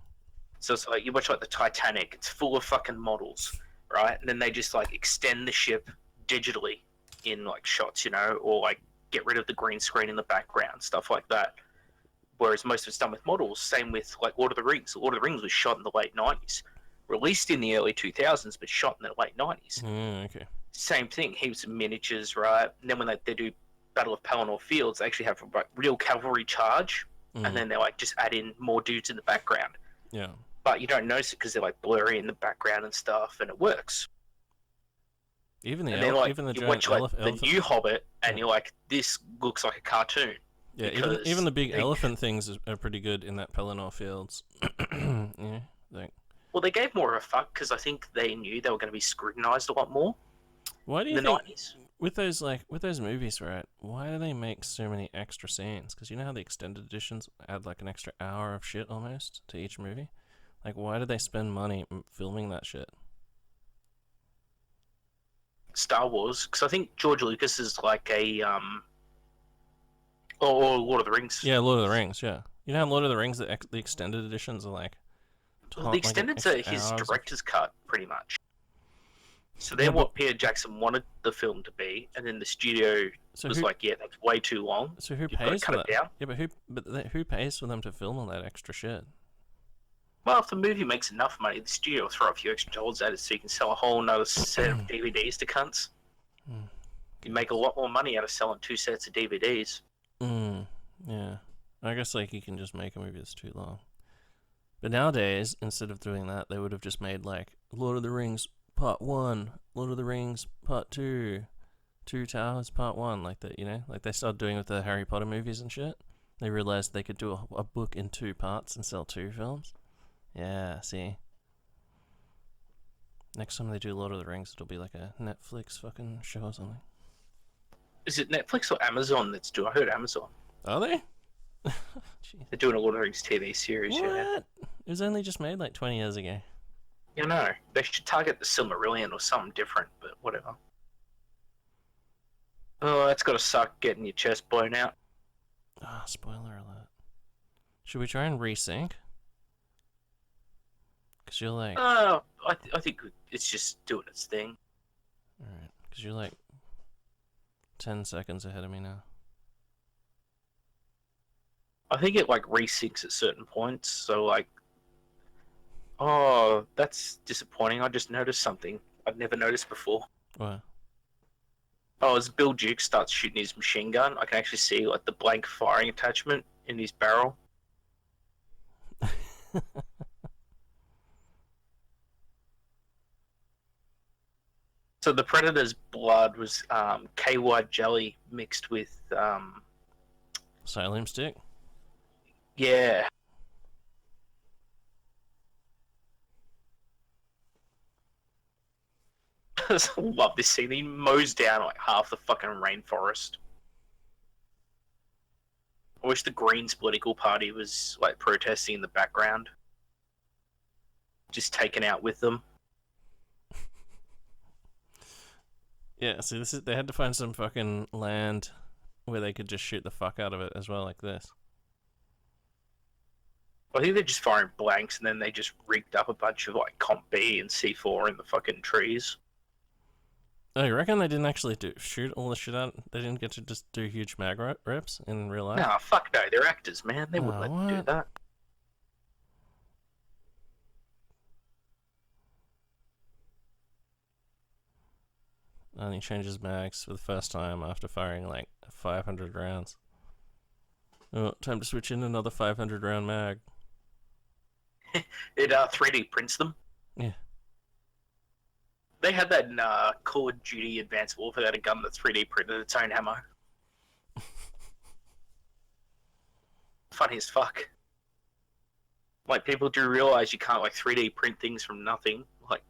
So it's like you watch like the Titanic, it's full of fucking models, right? And then they just like extend the ship digitally in like shots, or like get rid of the green screen in the background, stuff like that. Whereas most of it's done with models. Same with like Lord of the Rings. Lord of the Rings was shot in the late 90s, released in the early 2000s, but shot in the late 90s. okay. Same thing, heaps of miniatures, right? And then when they do Battle of Pelennor Fields, they actually have like real cavalry charge, and then they like just add in more dudes in the background. Yeah. But you don't notice it because they're like blurry in the background and stuff, and it works. Even the And then like even the you giant watch like elephant. the new Hobbit, and you're like, this looks like a cartoon. Yeah, because even the big they- elephant things are pretty good in that Pelennor Fields. Yeah, like Well, they gave more of a fuck because I think they knew they were going to be scrutinized a lot more why do in you the think 90s. with those movies, right? Why do they make so many extra scenes? Because you know how the extended editions add like an extra hour of shit almost to each movie. Like, why do they spend money filming that shit? Star Wars, because I think George Lucas is like a or Lord of the Rings. Yeah, Lord of the Rings. Yeah, you know how Lord of the Rings the extended editions are like. Well, the like an extended's extra his hours of- director's cut, pretty much. So Yeah, they're but- what Peter Jackson wanted the film to be, and then the studio So was who like, "Yeah, that's way too long. so who You've got pays to for cut that? it down." Yeah, who pays for them to film all that extra shit? Well, if the movie makes enough money, the studio will throw a few extra dollars at it so you can sell a whole another set of DVDs to cunts. Hmm. You make a lot more money out of selling 2 sets of DVDs. Yeah. I guess like you can just make a movie that's too long. But nowadays, instead of doing that, they would have just made like Lord of the Rings Part 1, Lord of the Rings Part 2, Two Towers Part 1, like that, like they started doing with the Harry Potter movies and shit. They realized they could do a book in 2 parts and sell 2 films. Yeah, see. Next time they do Lord of the Rings, it'll be like a Netflix fucking show or something. Is it Netflix or Amazon that's doing? I heard Amazon. Are they? Jeez. They're doing a Lord of the Rings TV series. What? Yeah. It was only just made like 20 years ago. You know, they should target the Silmarillion or something different, but whatever. Oh, that's gotta suck getting your chest blown out. Ah, spoiler alert. Should we try and resync? Because you're like. I think it's just doing its thing. Alright. Because you're like 10 seconds ahead of me now. I think it like resyncs at certain points, so like, oh, that's disappointing. I just noticed something I've never noticed before. What? Oh, as Bill Duke starts shooting his machine gun, I can actually see like the blank firing attachment in his barrel. So the Predator's blood was KY jelly mixed with Psyllium stick? yeah. I just love this scene. He mows down like half the fucking rainforest. I wish the Greens political party was like protesting in the background. Just taken out with them. Yeah, see, they had to find some fucking land where they could just shoot the fuck out of it as well, like this. I think they're just firing blanks and then they just rigged up a bunch of like Comp B and C4 in the fucking trees. Oh, you reckon they didn't actually shoot all the shit out? They didn't get to just do huge mag reps in real life? Nah, fuck no. They're actors, man. They wouldn't Oh, let them do what? that. And he changes mags for the first time after firing like 500 rounds. Oh, time to switch in another 500 round mag. It 3D prints them. Yeah. They had that in Call of Duty Advanced Warfare. They had a gun that 3D printed its own ammo. Funny as fuck. Like, people do realize you can't like 3D print things from nothing. Like,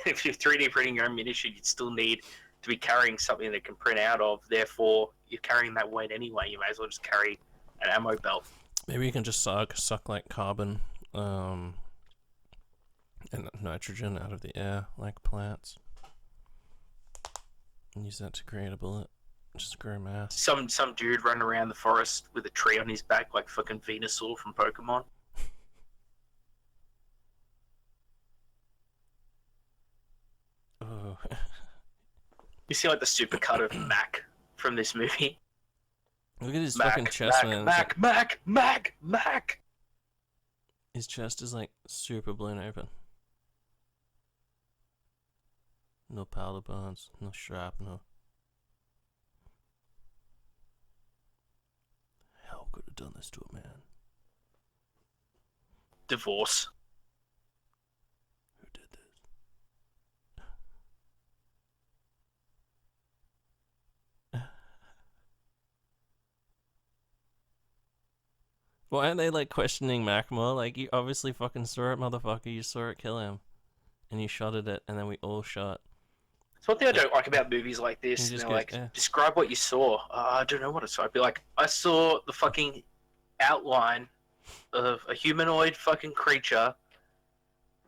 if you're 3D printing your own munition, you'd still need to be carrying something that can print out of. Therefore, you're carrying that weight anyway. You may as well just carry an ammo belt. Maybe you can just suck like carbon and nitrogen out of the air like plants, and use that to create a bullet. Just grow mass. Some dude running around the forest with a tree on his back like fucking Venusaur from Pokemon. Oh. You see like the supercut of Mac from this movie. Look at his Mac, fucking chest, man. Mac. His chest is like super blown open. No powder burns, no shrapnel. Hell could have done this to a man. Divorce. Who did this? Why aren't they like questioning Mac more? Like, you obviously fucking saw it, motherfucker. You saw it kill him. And you shot at it, and then we all shot. It's one thing I don't like about movies like this. You just They're go, like, "Eh." describe what you saw. I don't know what I saw. I'd be like, I saw the fucking outline of a humanoid fucking creature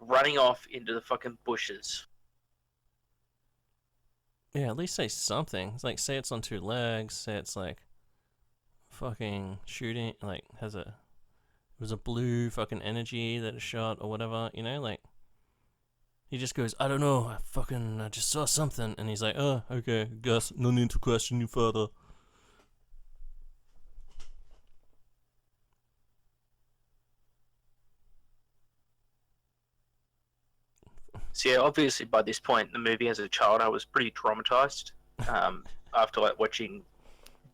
running off into the fucking bushes. Yeah, at least say something. It's like, say it's on two legs, say it's like fucking shooting, like has a, it was a blue fucking energy that it shot or whatever, you know, like he just goes, I don't know, I just saw something, and he's like, oh, okay, guess no need to question you further. So yeah, obviously by this point in the movie as a child, I was pretty traumatized after like watching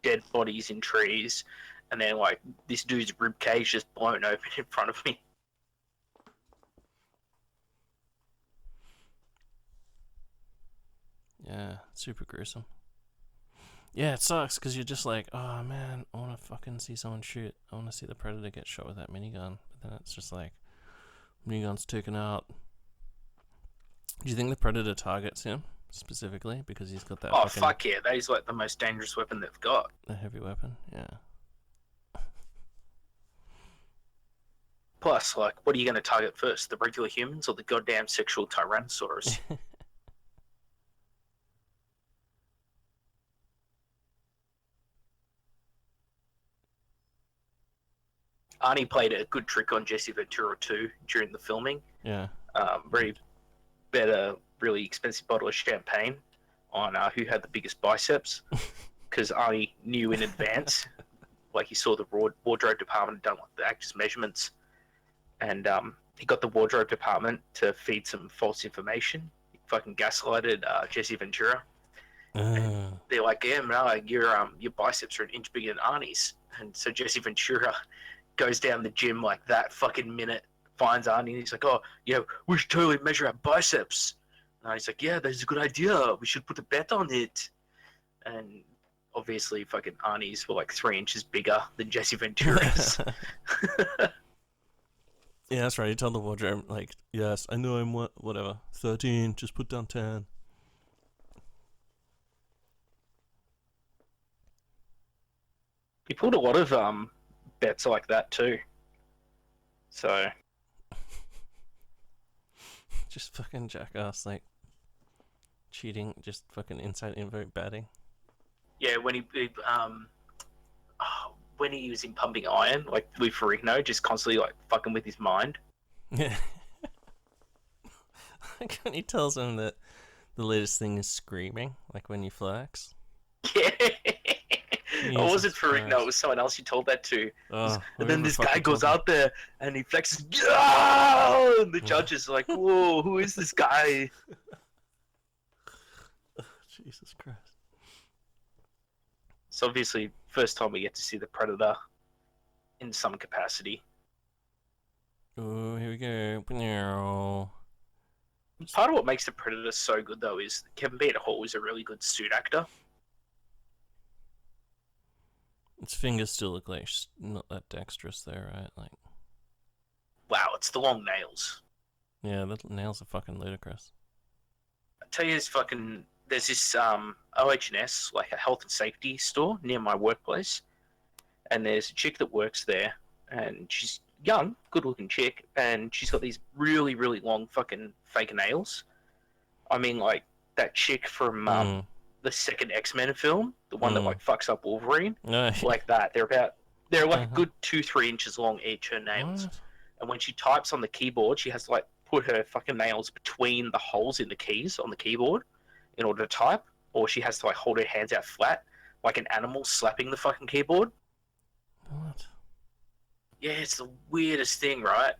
dead bodies in trees, and then like this dude's rib cage just blown open in front of me. Yeah, super gruesome. Yeah, it sucks because you're just like, oh man, I want to fucking see someone shoot. I want to see the Predator get shot with that minigun. But then it's just like, minigun's taken out. Do you think the Predator targets him specifically because he's got that Oh fucking fuck yeah, that is like the most dangerous weapon they've got. the heavy weapon? Yeah. Plus, like, what are you going to target first, the regular humans or the goddamn sexual Tyrannosaurus? Arnie played a good trick on Jesse Ventura too during the filming. Yeah. Very better, really expensive bottle of champagne on who had the biggest biceps, because Arnie knew in advance, like he saw the wardrobe department done like the actors' measurements, and he got the wardrobe department to feed some false information. He fucking gaslighted Jesse Ventura. They're like, yeah, man, like, your biceps are an inch bigger than Arnie's, and so Jesse Ventura goes down the gym like that fucking minute, finds Arnie, and he's like, oh, yeah, we should totally measure our biceps. And he's like, yeah, that's a good idea. We should put a bet on it. And obviously, fucking Arnie's were like 3 inches bigger than Jesse Ventura's. Yeah, that's right. He told the wardrobe, like, yes, I know I'm whatever, 13, just put down 10. He pulled a lot of bets like that too. So Just fucking jackass, like, cheating, just fucking inside invert batting. yeah, when he was in Pumping Iron, like with Ferrigno, just constantly like fucking with his mind. Yeah. Like when he tells him that the latest thing is screaming, like when you flex. Yeah. It wasn't Jesus Ferrigno, Christ. it was someone else who told that to. Oh, And then whoever this guy fucking goes told him. out there and he flexes, "Yeah!" And the Yeah. judge is like, whoa, who is this guy? Jesus Christ. So obviously, first time we get to see the Predator in some capacity. Oh, here we go. Part of what makes the Predator so good, though, is Kevin Peter Hall is a really good suit actor. Its fingers still look like not that dexterous there, right? Like, Wow, it's the long nails. yeah, the nails are fucking ludicrous. I tell you, there's this OH&S, like a health and safety store near my workplace, and there's a chick that works there, and she's young, good-looking chick, and she's got these really, really long fucking fake nails. I mean, like that chick from the second X-Men film, the one that like fucks up Wolverine, like that. They're like a good 2-3 inches long each, her nails. What? And when she types on the keyboard, she has to like put her fucking nails between the holes in the keys on the keyboard in order to type, or she has to like hold her hands out flat like an animal slapping the fucking keyboard. What? Yeah, it's the weirdest thing, right?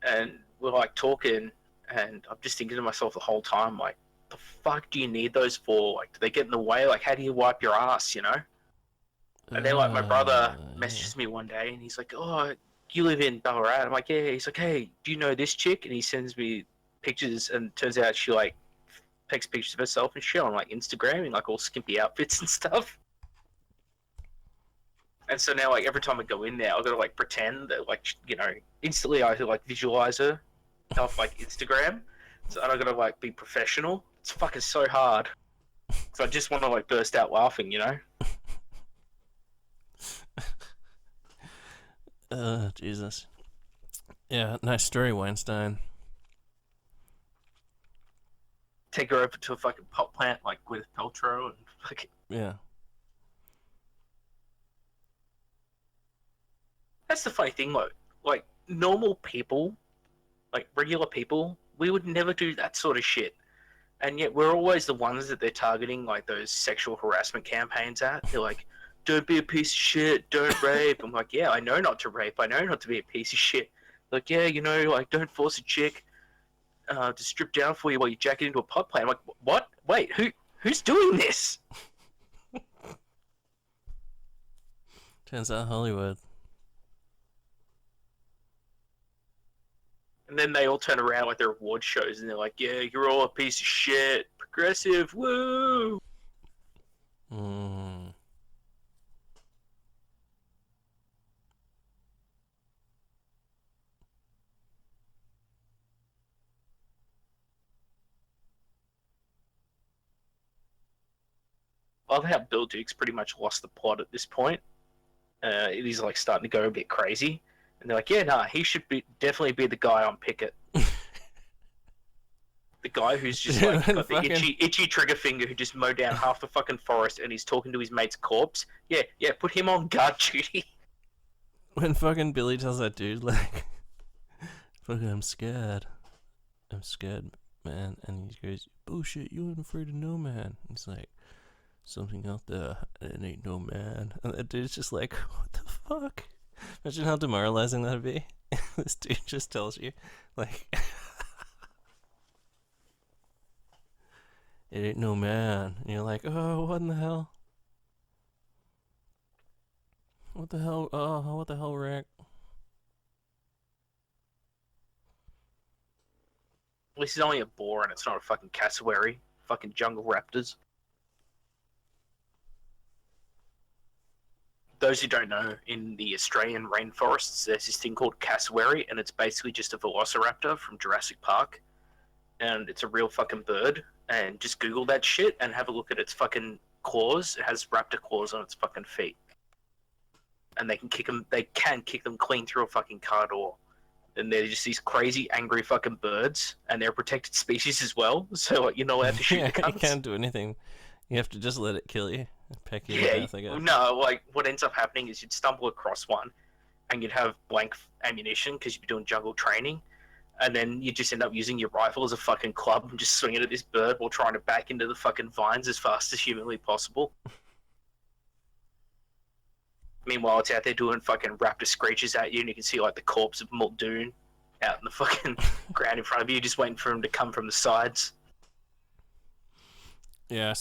And we're like talking, and I'm just thinking to myself the whole time, like, the fuck do you need those for? Like, do they get in the way? Like, how do you wipe your ass, you know? And then, like, my brother messages me one day, and he's like, "Oh, you live in Ballarat?" I'm like, "Yeah." He's like, "Hey, do you know this chick?" And he sends me pictures, and it turns out she, like, takes pictures of herself and shit on, like, Instagram in, like, all skimpy outfits and stuff. And so now, like, every time I go in there, I've got to, like, pretend that, like, you know, instantly I like, visualize her off, like, Instagram. So I've got to, like, be professional. It's fucking so hard. So I just want to, like, burst out laughing, you know? Jesus. Yeah, nice story, Weinstein. Take her over to a fucking pot plant, like, Gwyneth Paltrow and fucking... Yeah. That's the funny thing, like normal people, like regular people, we would never do that sort of shit. And yet we're always the ones that they're targeting, like those sexual harassment campaigns at. They're like, don't be a piece of shit, don't rape. I'm like, yeah, I know not to rape, I know not to be a piece of shit. Like, yeah, you know, like, don't force a chick to strip down for you while you jack it into a pot plant. I'm like, what? Wait, who's doing this? Turns out Hollywood. And then they all turn around like their award shows and they're like, yeah, you're all a piece of shit. Progressive, woo! I love how Bill Duke's pretty much lost the plot at this point. It is like starting to go a bit crazy. And they're like, yeah, nah, he should definitely be the guy on Picket. The guy who's just like got the itchy trigger finger who just mowed down half the fucking forest and he's talking to his mate's corpse. Yeah, put him on guard duty. When fucking Billy tells that dude, like, fucking, I'm scared, man. And he goes, bullshit, you ain't afraid of no man. He's like, something out there, it ain't no man. And that dude's just like, what the fuck? Imagine how demoralizing that'd be. This dude just tells you, like, it ain't no man. And you're like, oh, what in the hell? What the hell? Oh, what the hell, Rick? At least it's only a boar and it's not a fucking cassowary. Fucking jungle raptors. Those who don't know, in the Australian rainforests, there's this thing called cassowary, and it's basically just a velociraptor from Jurassic Park. And it's a real fucking bird. And just Google that shit and have a look at its fucking claws. It has raptor claws on its fucking feet. And they can kick them clean through a fucking car door. And they're just these crazy, angry fucking birds, and they're a protected species as well. So like, you're not allowed to shoot the cunts. You can't do anything. You have to just let it kill you. Peck you to death, I guess. No, like, what ends up happening is you'd stumble across one, and you'd have blank ammunition because you'd be doing jungle training, and then you just end up using your rifle as a fucking club and just swinging at this bird while trying to back into the fucking vines as fast as humanly possible. Meanwhile, it's out there doing fucking raptor screeches at you, and you can see, like, the corpse of Muldoon out in the fucking ground in front of you, just waiting for him to come from the sides. Yeah,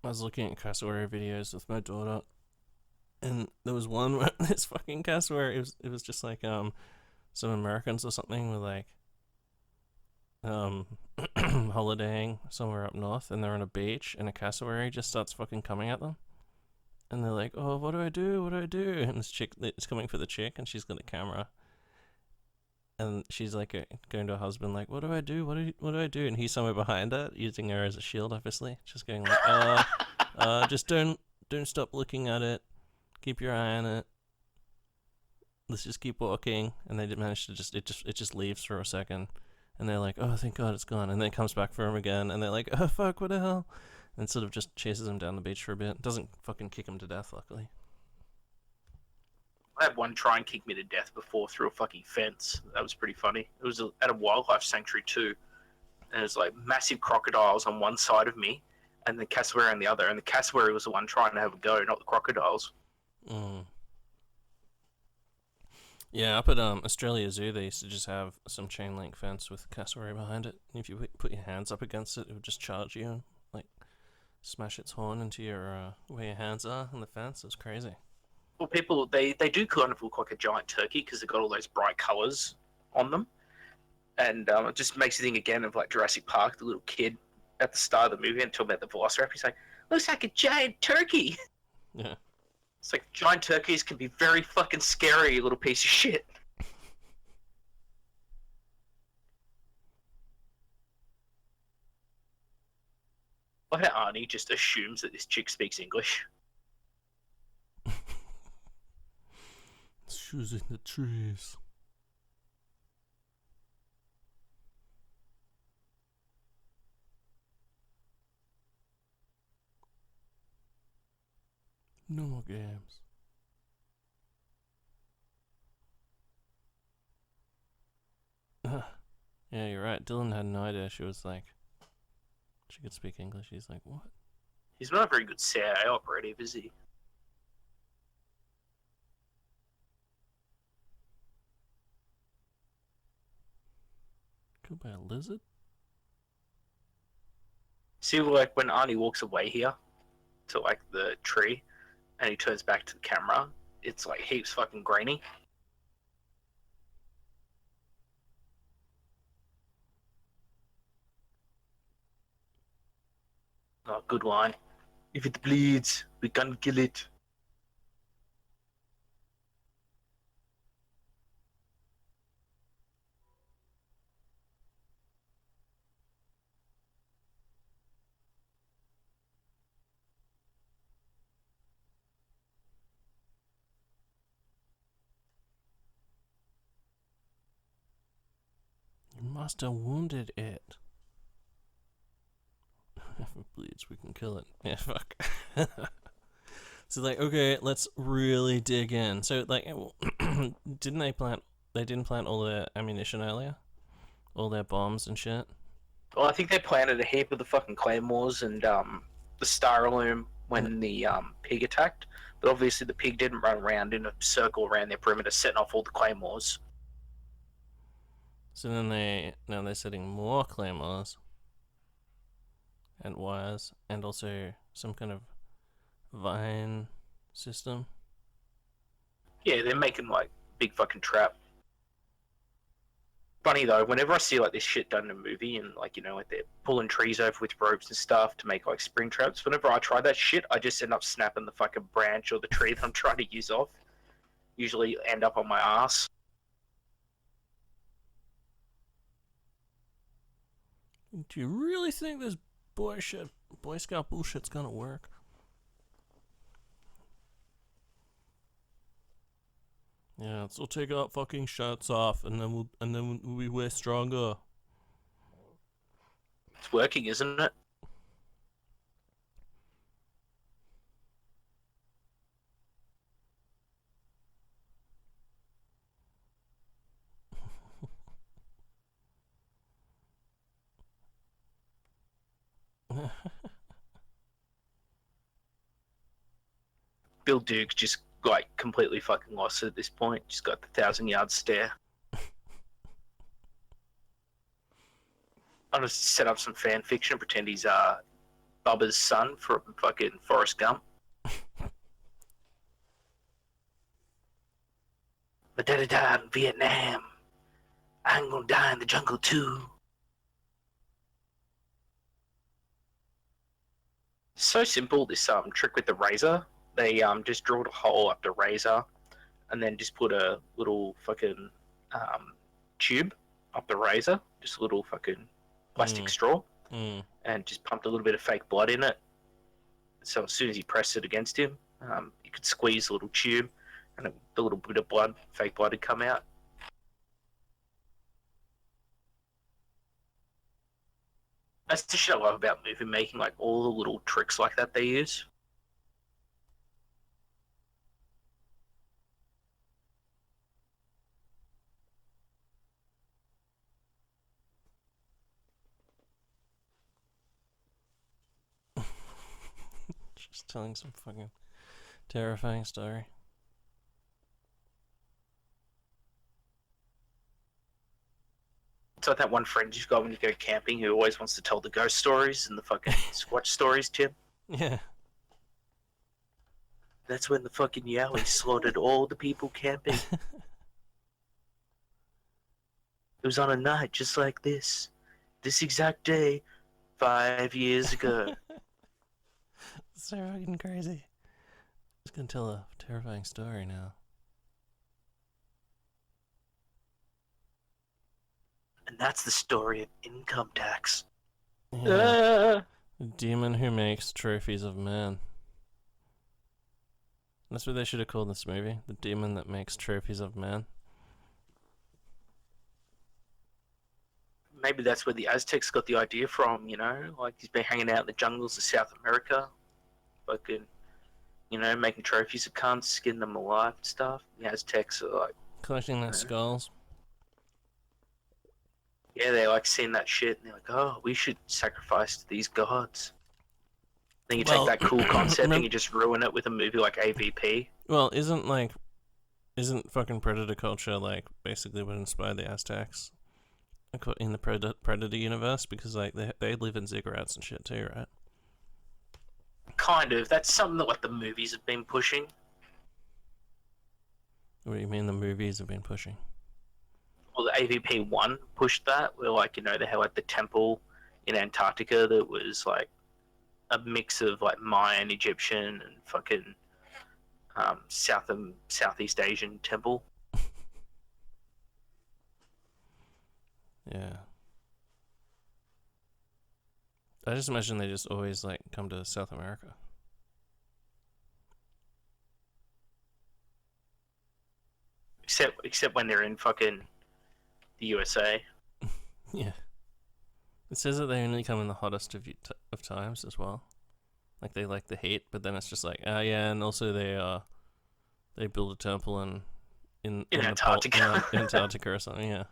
I was looking at cassowary videos with my daughter, and there was one where this fucking cassowary, it was just like, some Americans or something were like, holidaying somewhere up north, and they're on a beach, and a cassowary just starts fucking coming at them. And they're like, oh, what do I do? What do I do? And this chick is coming for the chick, and she's got a camera. And she's like going to her husband, like, what do I do? What do I do? And he's somewhere behind her, using her as a shield, obviously. Just going like, just don't stop looking at it. Keep your eye on it. let's just keep walking, and they manage to it just leaves for a second, and they're like, oh, thank God it's gone, and then it comes back for him again, and they're like, oh fuck, what the hell, and sort of just chases him down the beach for a bit. Doesn't fucking kick him to death, luckily. I had one try and kick me to death before through a fucking fence. That was pretty funny. It was at a wildlife sanctuary too, and it was like massive crocodiles on one side of me, and the cassowary on the other. And the cassowary was the one trying to have a go, not the crocodiles. Mm. Yeah, up at Australia Zoo, they used to just have some chain link fence with cassowary behind it. If you put your hands up against it, it would just charge you and like smash its horn into your where your hands are on the fence. It was crazy. Well, people they do kind of look like a giant turkey because they've got all those bright colours on them, and it just makes you think again of like Jurassic Park, the little kid at the start of the movie, and talking about the Velociraptor. He's like, looks like a giant turkey. Yeah. It's like giant turkeys can be very fucking scary, you little piece of shit. Like how Arnie just assumes that this chick speaks English. Shoes in the trees. No more games. Yeah, you're right. Dylan had no idea. She was like, she could speak English. He's like, what? He's not a very good CIA operative, is he? Killed by a lizard? See, like when Arnie walks away here to like the tree, and he turns back to the camera, it's like heaps fucking grainy. Oh, good line. If it bleeds, we can kill it. You must have wounded it. If it bleeds, we can kill it. Yeah, fuck. So like, okay, let's really dig in. So like, didn't they plant? They didn't plant all their ammunition earlier, all their bombs and shit. Well, I think they planted a heap of the fucking claymores and the Staraloom when the pig attacked. But obviously the pig didn't run around in a circle around their perimeter setting off all the claymores. So then now they're setting more claymores and wires and also some kind of vine system. Yeah, they're making like big fucking trap. Funny though, whenever I see like this shit done in a movie and like, you know, like they're pulling trees over with ropes and stuff to make like spring traps, whenever I try that shit, I just end up snapping the fucking branch or the tree that I'm trying to use off. Usually end up on my ass. Do you really think this Boy Scout bullshit's gonna work? Yeah, so we'll take our fucking shirts off, and then we'll be way stronger. It's working, isn't it? Bill Duke just like completely fucking lost it at this point. Just got the 1,000-yard stare. I'm just set up some fan fiction and pretend he's Bubba's son from fucking Forrest Gump. My daddy died in Vietnam. I'm gonna die in the jungle too. So simple, this trick with the razor. They just drilled a hole up the razor and then just put a little fucking tube up the razor, just a little fucking plastic straw, and just pumped a little bit of fake blood in it. So as soon as you pressed it against him, you could squeeze a little tube, and the little bit of blood, fake blood, had come out. That's the shit I love about movie making, like all the little tricks like that they use. Just telling some fucking terrifying story. It's like that one friend you've got when you go camping who always wants to tell the ghost stories and the fucking Squatch stories, Tim. Yeah. That's when the fucking Yowie slaughtered all the people camping. It was on a night just like this. This exact day, 5 years ago. So fucking crazy. Just gonna tell a terrifying story now. And that's the story of income tax. Yeah. The demon who makes trophies of men. That's what they should have called this movie. The demon that makes trophies of men. Maybe that's where the Aztecs got the idea from, you know? Like, he's been hanging out in the jungles of South America, fucking, you know, making trophies of cunts, skinning them alive and stuff. The Aztecs are like, Collecting their skulls. yeah, they like seeing that shit, and they're like, oh, we should sacrifice to these gods. Then you take that cool concept and you just ruin it with a movie like AVP. Well, isn't fucking predator culture like basically what inspired the Aztecs in the predator universe? Because like they live in ziggurats and shit too, right? Kind of. That's something that like the movies have been pushing. What do you mean the movies have been pushing? Well, the AVP 1 pushed that, where like, you know, they had like the temple in Antarctica that was like a mix of like Mayan, Egyptian, and fucking Southeast Asian temple. Yeah. I just imagine they just always like come to South America. Except when they're in fucking the USA. Yeah. It says that they only come in the hottest of times as well. Like they like the heat, but then it's just like, yeah, and also they build a temple in Antarctica. In Antarctica or something. Yeah.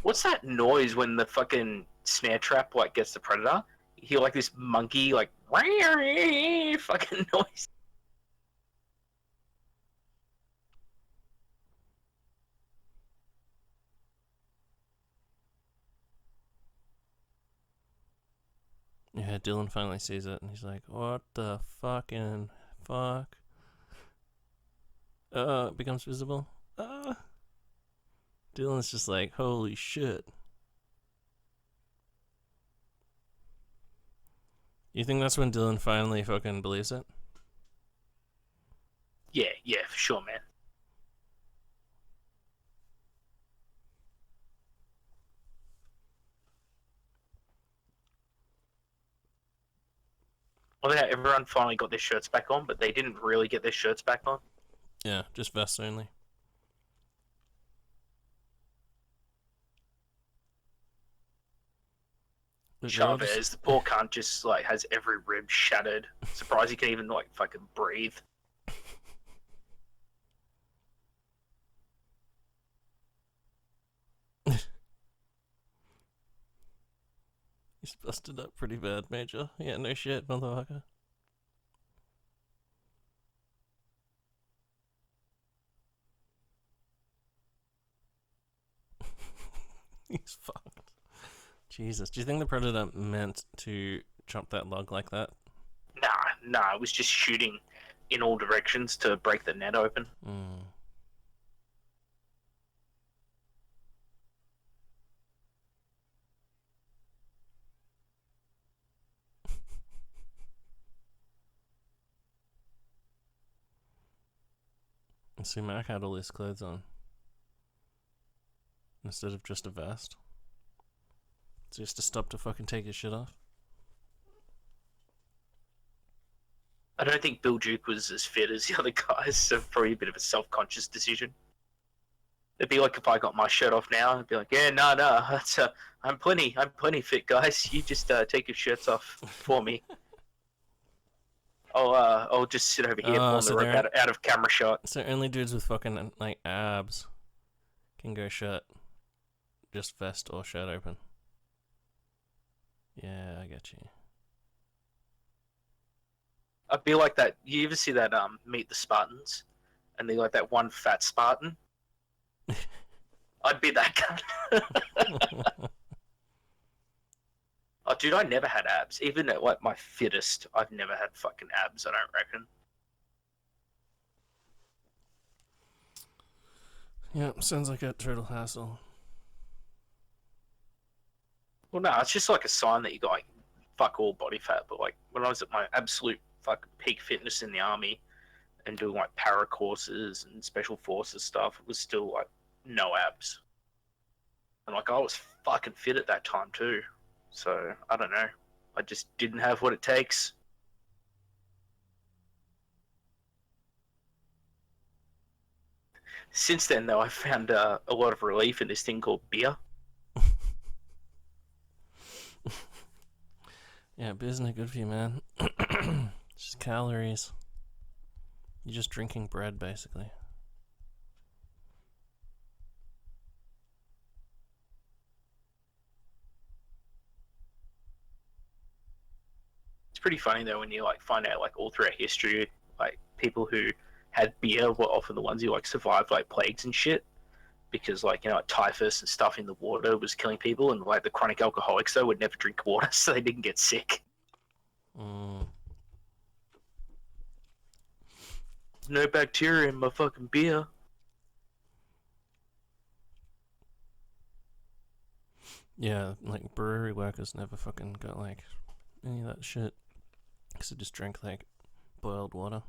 What's that noise when the fucking snare trap like gets the predator? You hear like this monkey like fucking noise. Yeah, Dylan finally sees it and he's like, what the fucking fuck? It becomes visible. Dylan's just like, holy shit. You think that's when Dylan finally fucking believes it? Yeah, for sure, man. Well, yeah, everyone finally got their shirts back on, but they didn't really get their shirts back on. Yeah, just vests only. Chavez, the poor cunt, just like has every rib shattered. Surprised he can even like fucking breathe. He's busted up pretty bad, Major. Yeah, no shit, motherfucker. He's fucked. Jesus. Do you think the Predator meant to jump that log like that? Nah, it was just shooting in all directions to break the net open. See, Mac had all his clothes on instead of just a vest. So he has to stop to fucking take his shit off. I don't think Bill Duke was as fit as the other guys, so probably a bit of a self-conscious decision. It'd be like if I got my shirt off now, I'd be like, yeah, no, that's I'm plenty fit, guys. You just take your shirts off for me. I'll just sit over here pulling so the rope out of camera shot. So only dudes with fucking like abs can go shirt, just vest or shirt open. Yeah, I get you. I'd be like that. You ever see that Meet the Spartans, and they like that one fat Spartan? I'd be that guy. Oh, dude, I never had abs. Even at like my fittest, I've never had fucking abs. I don't reckon. Yep, sounds like a total hassle. Well, no, it's just like a sign that you got like fuck all body fat. But like when I was at my absolute fucking peak fitness in the army and doing like para courses and special forces stuff, it was still like no abs. And like I was fucking fit at that time too. So I don't know. I just didn't have what it takes. Since then, though, I've found a lot of relief in this thing called beer. Yeah, beer's not good for you, man. It's just calories. You're just drinking bread, basically. It's pretty funny though when you like find out like all throughout history, like people who had beer were often the ones who like survived like plagues and shit. Because like like typhus and stuff in the water was killing people, and like the chronic alcoholics though would never drink water, so they didn't get sick. No bacteria in my fucking beer. Yeah, like brewery workers never fucking got like any of that shit because they just drank like boiled water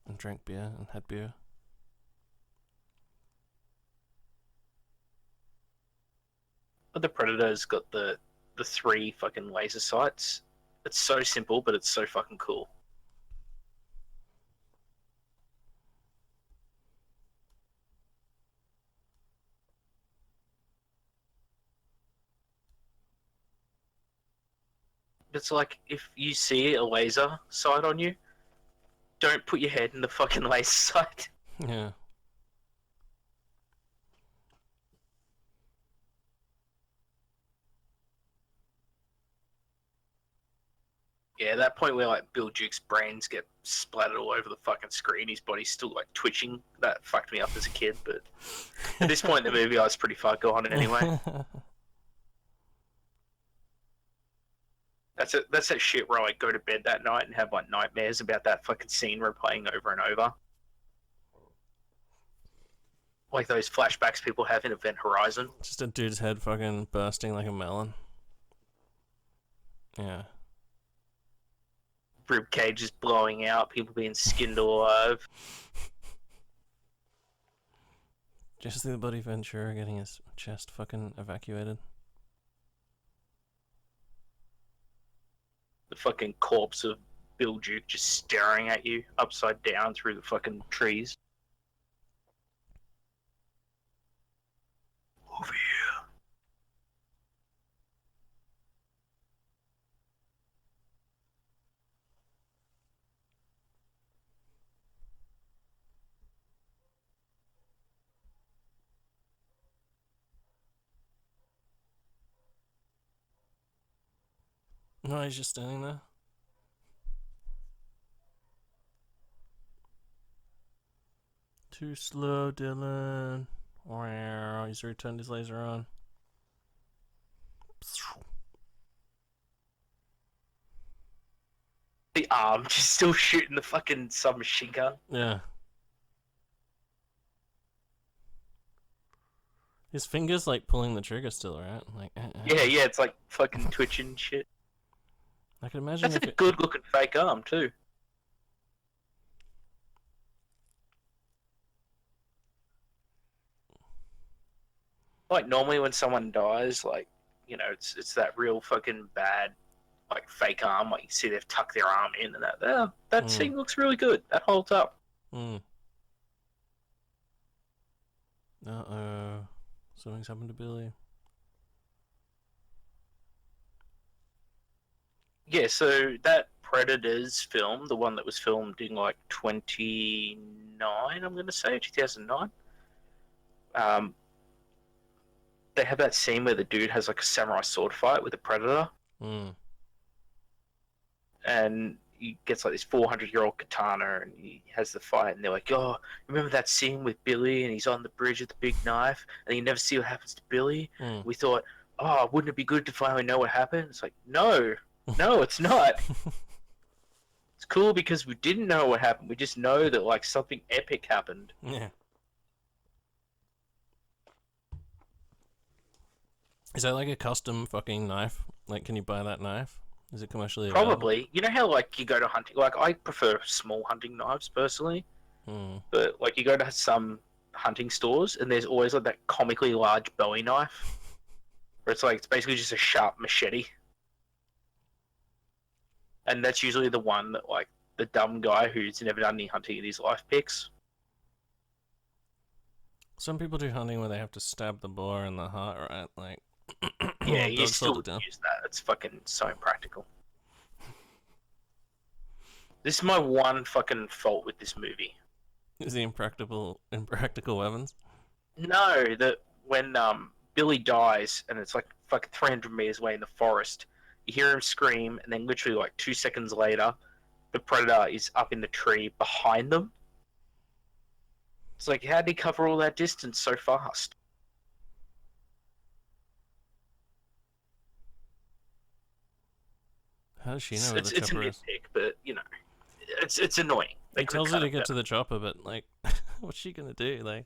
and drank beer and had beer. But the Predator's got the 3 fucking laser sights. It's so simple, but it's so fucking cool. It's like if you see a laser sight on you, don't put your head in the fucking laser sight. Yeah. Yeah, that point where like Bill Duke's brains get splattered all over the fucking screen, his body's still like twitching. That fucked me up as a kid, but at this point in the movie, I was pretty far gone anyway. That's that shit where I like go to bed that night and have like nightmares about that fucking scene replaying over and over. Like those flashbacks people have in Event Horizon. Just a dude's head fucking bursting like a melon. Yeah. Rib cages blowing out, people being skinned alive. Just the Buddy Ventura getting his chest fucking evacuated. The fucking corpse of Bill Duke just staring at you upside down through the fucking trees. Over here. No, he's just standing there. Too slow, Dylan. Wow, he's returned his laser on. The arm just still shooting the fucking submachine gun. Yeah. His fingers like pulling the trigger still, right? Like. Yeah, it's like fucking twitching shit. I can imagine. That's a good looking fake arm too. Like normally when someone dies, like it's that real fucking bad like fake arm. Like you see they've tucked their arm in, and that Mm. scene looks really good. That holds up. Mm. Uh-oh. Something's happened to Billy. Yeah, so that Predators film, the one that was filmed in like 29, I'm gonna say 2009. They have that scene where the dude has like a samurai sword fight with a predator, Mm. and he gets like this 400-year-old katana, and he has the fight, and they're like, "Oh, remember that scene with Billy, and he's on the bridge with the big knife, and you never see what happens to Billy?" Mm. We thought, "Oh, wouldn't it be good to finally know what happened?" It's like, no, it's not. It's cool because we didn't know what happened. We just know that like something epic happened. Yeah. Is that like a custom fucking knife? Like, can you buy that knife? Is it commercially available? Probably. You know how like you go to hunting. Like I prefer small hunting knives personally, Mm. but like you go to some hunting stores and there's always like that comically large Bowie knife, where it's basically just a sharp machete, and that's usually the one that like the dumb guy who's never done any hunting in his life picks. Some people do hunting where they have to stab the boar in the heart, right? Like, Yeah, while you dogs still hold it down. use that. It's fucking so impractical. This is my one fucking fault with this movie. Is the impractical weapons? No, that when Billy dies and it's like fucking 300 meters away in the forest, you hear him scream, and then literally like 2 seconds later, the predator is up in the tree behind them. It's like, how did he cover all that distance so fast? How does she know It's where the it's a chopper is? nitpick, but you know, it's annoying. They He could have tells her cut to it get to better. the chopper, but like, what's she gonna do? Like,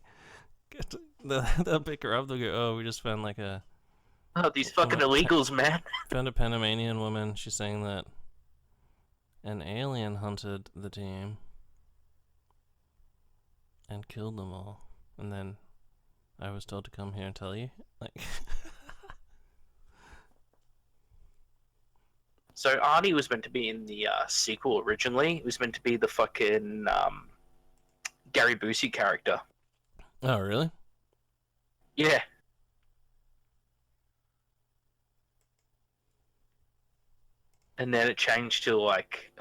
they'll pick her up. They'll go, "Oh, we just found like Oh, these fucking illegals, man. found a Panamanian woman. She's saying that an alien hunted the team and killed them all, and then I was told to come here and tell you." Like, So Arnie was meant to be in the sequel originally. It was meant to be the fucking Gary Busey character. oh really? Yeah. And then it changed to like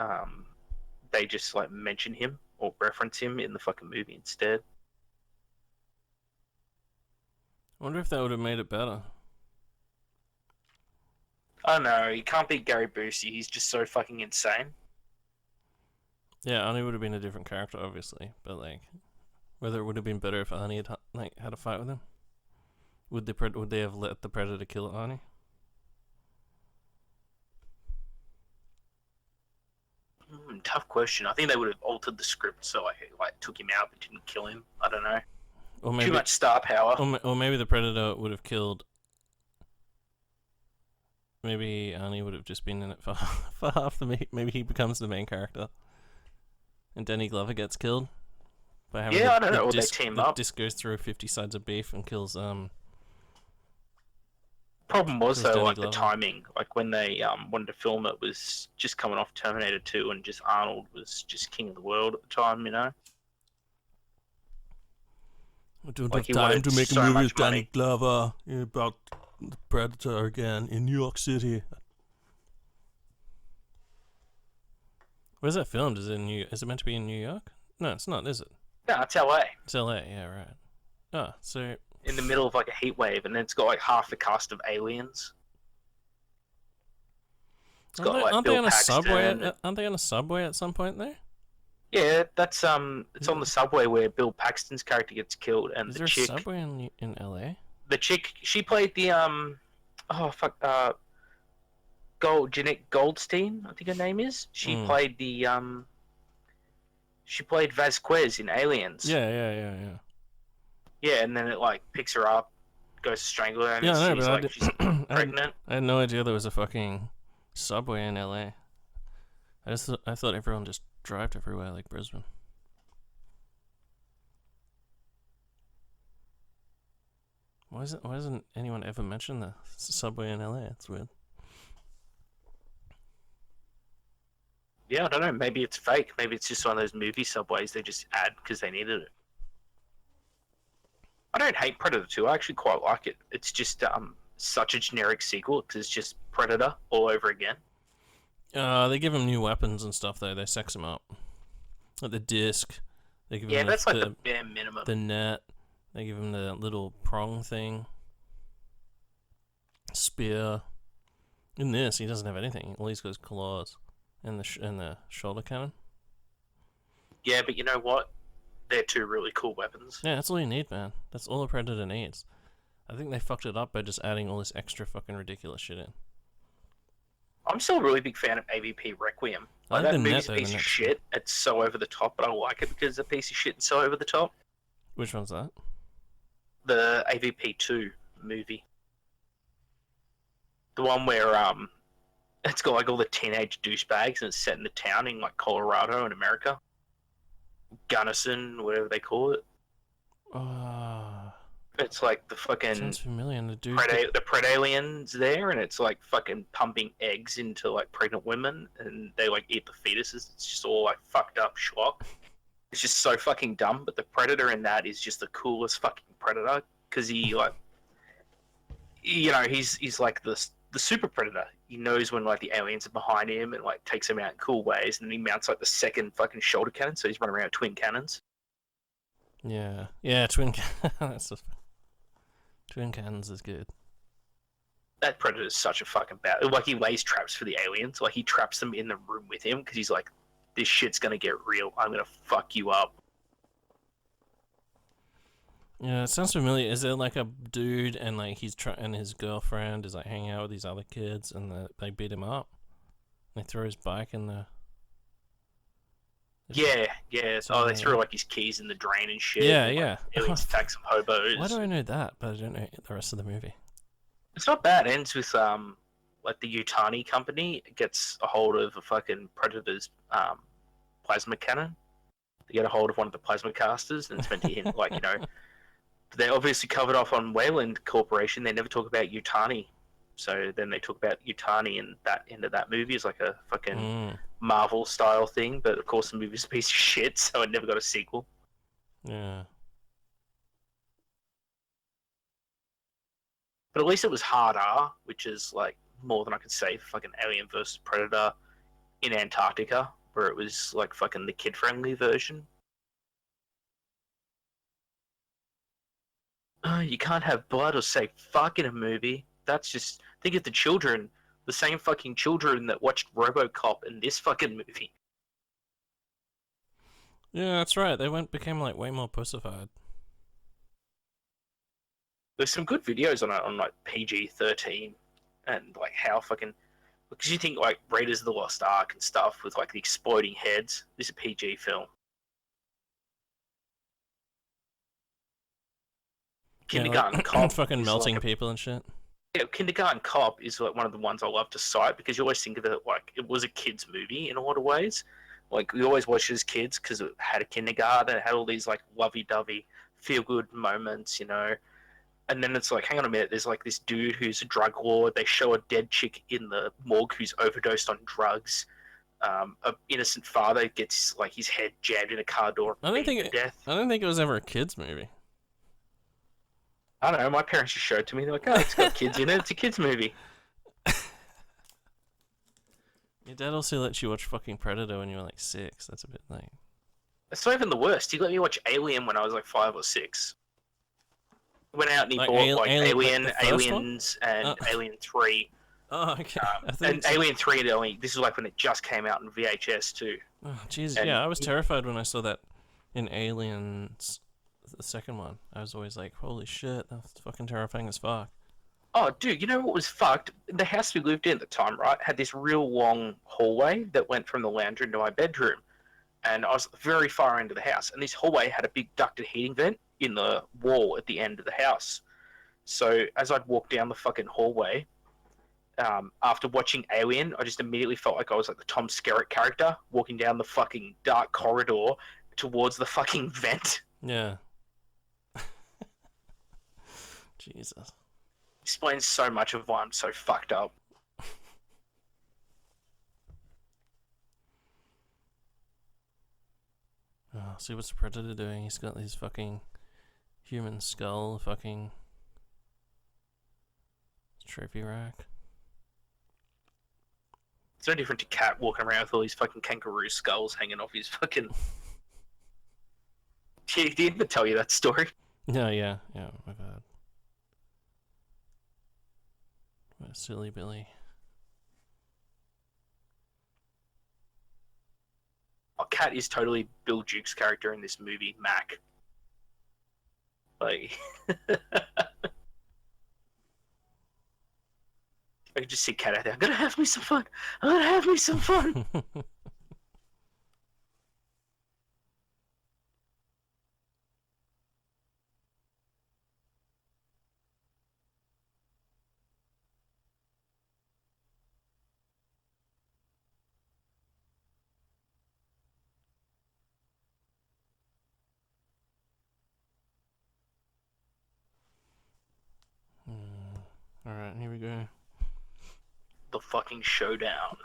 they just like mention him or reference him in the fucking movie instead. I wonder if that would have made it better. I don't know, he can't beat Gary Busey. He's just so fucking insane. Yeah, Arnie would have been a different character, obviously, but like, whether it would have been better if Arnie had like had a fight with him. Would they have let the predator kill Arnie? Tough question. I think they would have altered the script so like took him out but didn't kill him. I don't know. Or Too maybe, much star power. or maybe the predator would have killed. Maybe Arnie would have just been in it for for half the movie. Maybe he becomes the main character, and Danny Glover gets killed by having Yeah, I don't know. Or they team the up. disc goes through 50 sides of beef and kills Problem was Kills though, Danny like Glover. the timing, like when they wanted to film it was just coming off Terminator 2, and just Arnold was just king of the world at the time, you know. I don't Like, have he time wanted to make so a movie much with Danny money. Glover about the Predator again in New York City. Where's that filmed? Is it meant to be in New York? No, it's not, is it? No, it's LA, It's LA, yeah, right. Oh, so in the middle of like a heat wave, and then it's got like half the cast of Aliens. It's got like aren't they Bill on a Paxton. subway? And, Aren't they on a subway at some point there? yeah, that's it's on the subway where Bill Paxton's character gets killed, and Is the there a chick, subway in LA? she played the oh fuck Jeanette Goldstein, I think her name is. She Mm. played the she played Vasquez in Aliens. Yeah. Yeah, and then it like picks her up, goes to strangle her, and Yeah, I know, she's but like she's pregnant. I had no idea there was a fucking subway in LA. I thought everyone just drove everywhere like Brisbane. Why hasn't anyone ever mentioned the subway in LA? It's weird. Yeah, I don't know. Maybe it's fake. Maybe it's just one of those movie subways they just add because they needed it. I don't hate Predator 2. I actually quite like it. It's just such a generic sequel because it's just Predator all over again. They give him new weapons and stuff though. They sex him up. Like the disc. They give Yeah, him that's like the bare minimum. the net. They give him the little prong thing. Spear. In this, he doesn't have anything. All he's got is claws and the shoulder cannon. Yeah, but you know what? They're two really cool weapons. Yeah, that's all you need, man. That's all a Predator needs. I think they fucked it up by just adding all this extra fucking ridiculous shit in. I'm still a really big fan of AVP Requiem. I Like, like that the net movie's a though, piece the of net's shit. It's so over the top, but I like it because it's a piece of shit and so over the top. Which one's that? The AVP 2 movie. The one where it's got like all the teenage douchebags and it's set in the town in like Colorado in America. Gunnison, whatever they call it. It's like the fucking Sounds familiar. And the dude. the Predaliens there, and it's like fucking pumping eggs into like pregnant women, and they like eat the fetuses. It's just all like fucked up schlock. It's just so fucking dumb. But the Predator in that is just the coolest fucking Predator because he like, you know, he's like the super Predator. He knows when like the aliens are behind him and like takes them out in cool ways, and then he mounts like the second fucking shoulder cannon, so he's running around with twin cannons. Yeah, twin cannons. Twin cannons is good. That Predator is such a fucking bad. Like he lays traps for the aliens. Like he traps them in the room with him because he's like, this shit's gonna get real. I'm gonna fuck you up. Yeah, it sounds familiar. Is there like a dude and like and his girlfriend is like hanging out with these other kids and they beat him up? They throw his bike in the. Yeah. Oh, they threw Yeah. like his keys in the drain and shit. Yeah, and, like, yeah. aliens attack some hobos. Why do I know that, but I don't know the rest of the movie? It's not bad. It ends with like the Yutani company gets a hold of a fucking Predator's plasma cannon. They get a hold of one of the plasma casters and it's meant to hit like, you know, they're obviously covered off on Wayland Corporation. They never talk about Yutani. So then they talk about Yutani and that end of that movie is like a fucking Marvel style thing, but of course the movie's a piece of shit, so it never got a sequel. Yeah. But at least it was hard R, which is like more than I could say for fucking Alien vs Predator in Antarctica, where it was like fucking the kid friendly version. You can't have blood or say fuck in a movie. That's just think of the children, the same fucking children that watched RoboCop in this fucking movie. Yeah, that's right. They became like way more pussified. There's some good videos on like PG-13 and like how fucking because you think like Raiders of the Lost Ark and stuff with like the exploding heads. This is a PG film. Kindergarten like, Cop, fucking is melting like people and shit. yeah, Kindergarten Cop is like one of the ones I love to cite because you always think of it like it was a kids movie in a lot of ways. Like we always watched it as kids because it had a kindergarten, it had all these like lovey-dovey, feel-good moments, you know. And then it's like, hang on a minute, there's like this dude who's a drug lord. They show a dead chick in the morgue who's overdosed on drugs. An innocent father gets like his head jammed in a car door. I don't think to death. I don't think it was ever a kids movie. I don't know. My parents just showed it to me. They're like, oh, it's got kids in it. It's a kids movie. Your dad also lets you watch fucking Predator when you were like 6. That's a bit like. It's not even the worst. He let me watch Alien when I was like 5 or 6. Went out and he Like bought like Alien, like the first Aliens, and Alien 3. Oh, okay. And Alien 3, this is like when it just came out in VHS too. Oh, jeez. and- Yeah, I was terrified when I saw that in Aliens, the second one. I was always like, holy shit, that's fucking terrifying as fuck. Oh, dude, you know what was fucked? The house we lived in at the time, right, had this real long hallway that went from the lounge into my bedroom. And I was very far into the house. And this hallway had a big ducted heating vent in the wall at the end of the house. So as I'd walk down the fucking hallway, after watching Alien, I just immediately felt like I was like the Tom Skerritt character walking down the fucking dark corridor towards the fucking vent. Yeah. Jesus. Explains so much of why I'm so fucked up. see what's the Predator doing? He's got his fucking human skull fucking trophy rack. It's no different to Cat walking around with all these fucking kangaroo skulls hanging off his fucking. He didn't even tell you that story. No, yeah, my bad. What a silly Billy. Oh, Cat is totally Bill Duke's character in this movie, Mac. Like, I could just see Cat out there. I'm gonna have me some fun. I'm gonna have me some fun. Alright, here we go. The fucking showdown.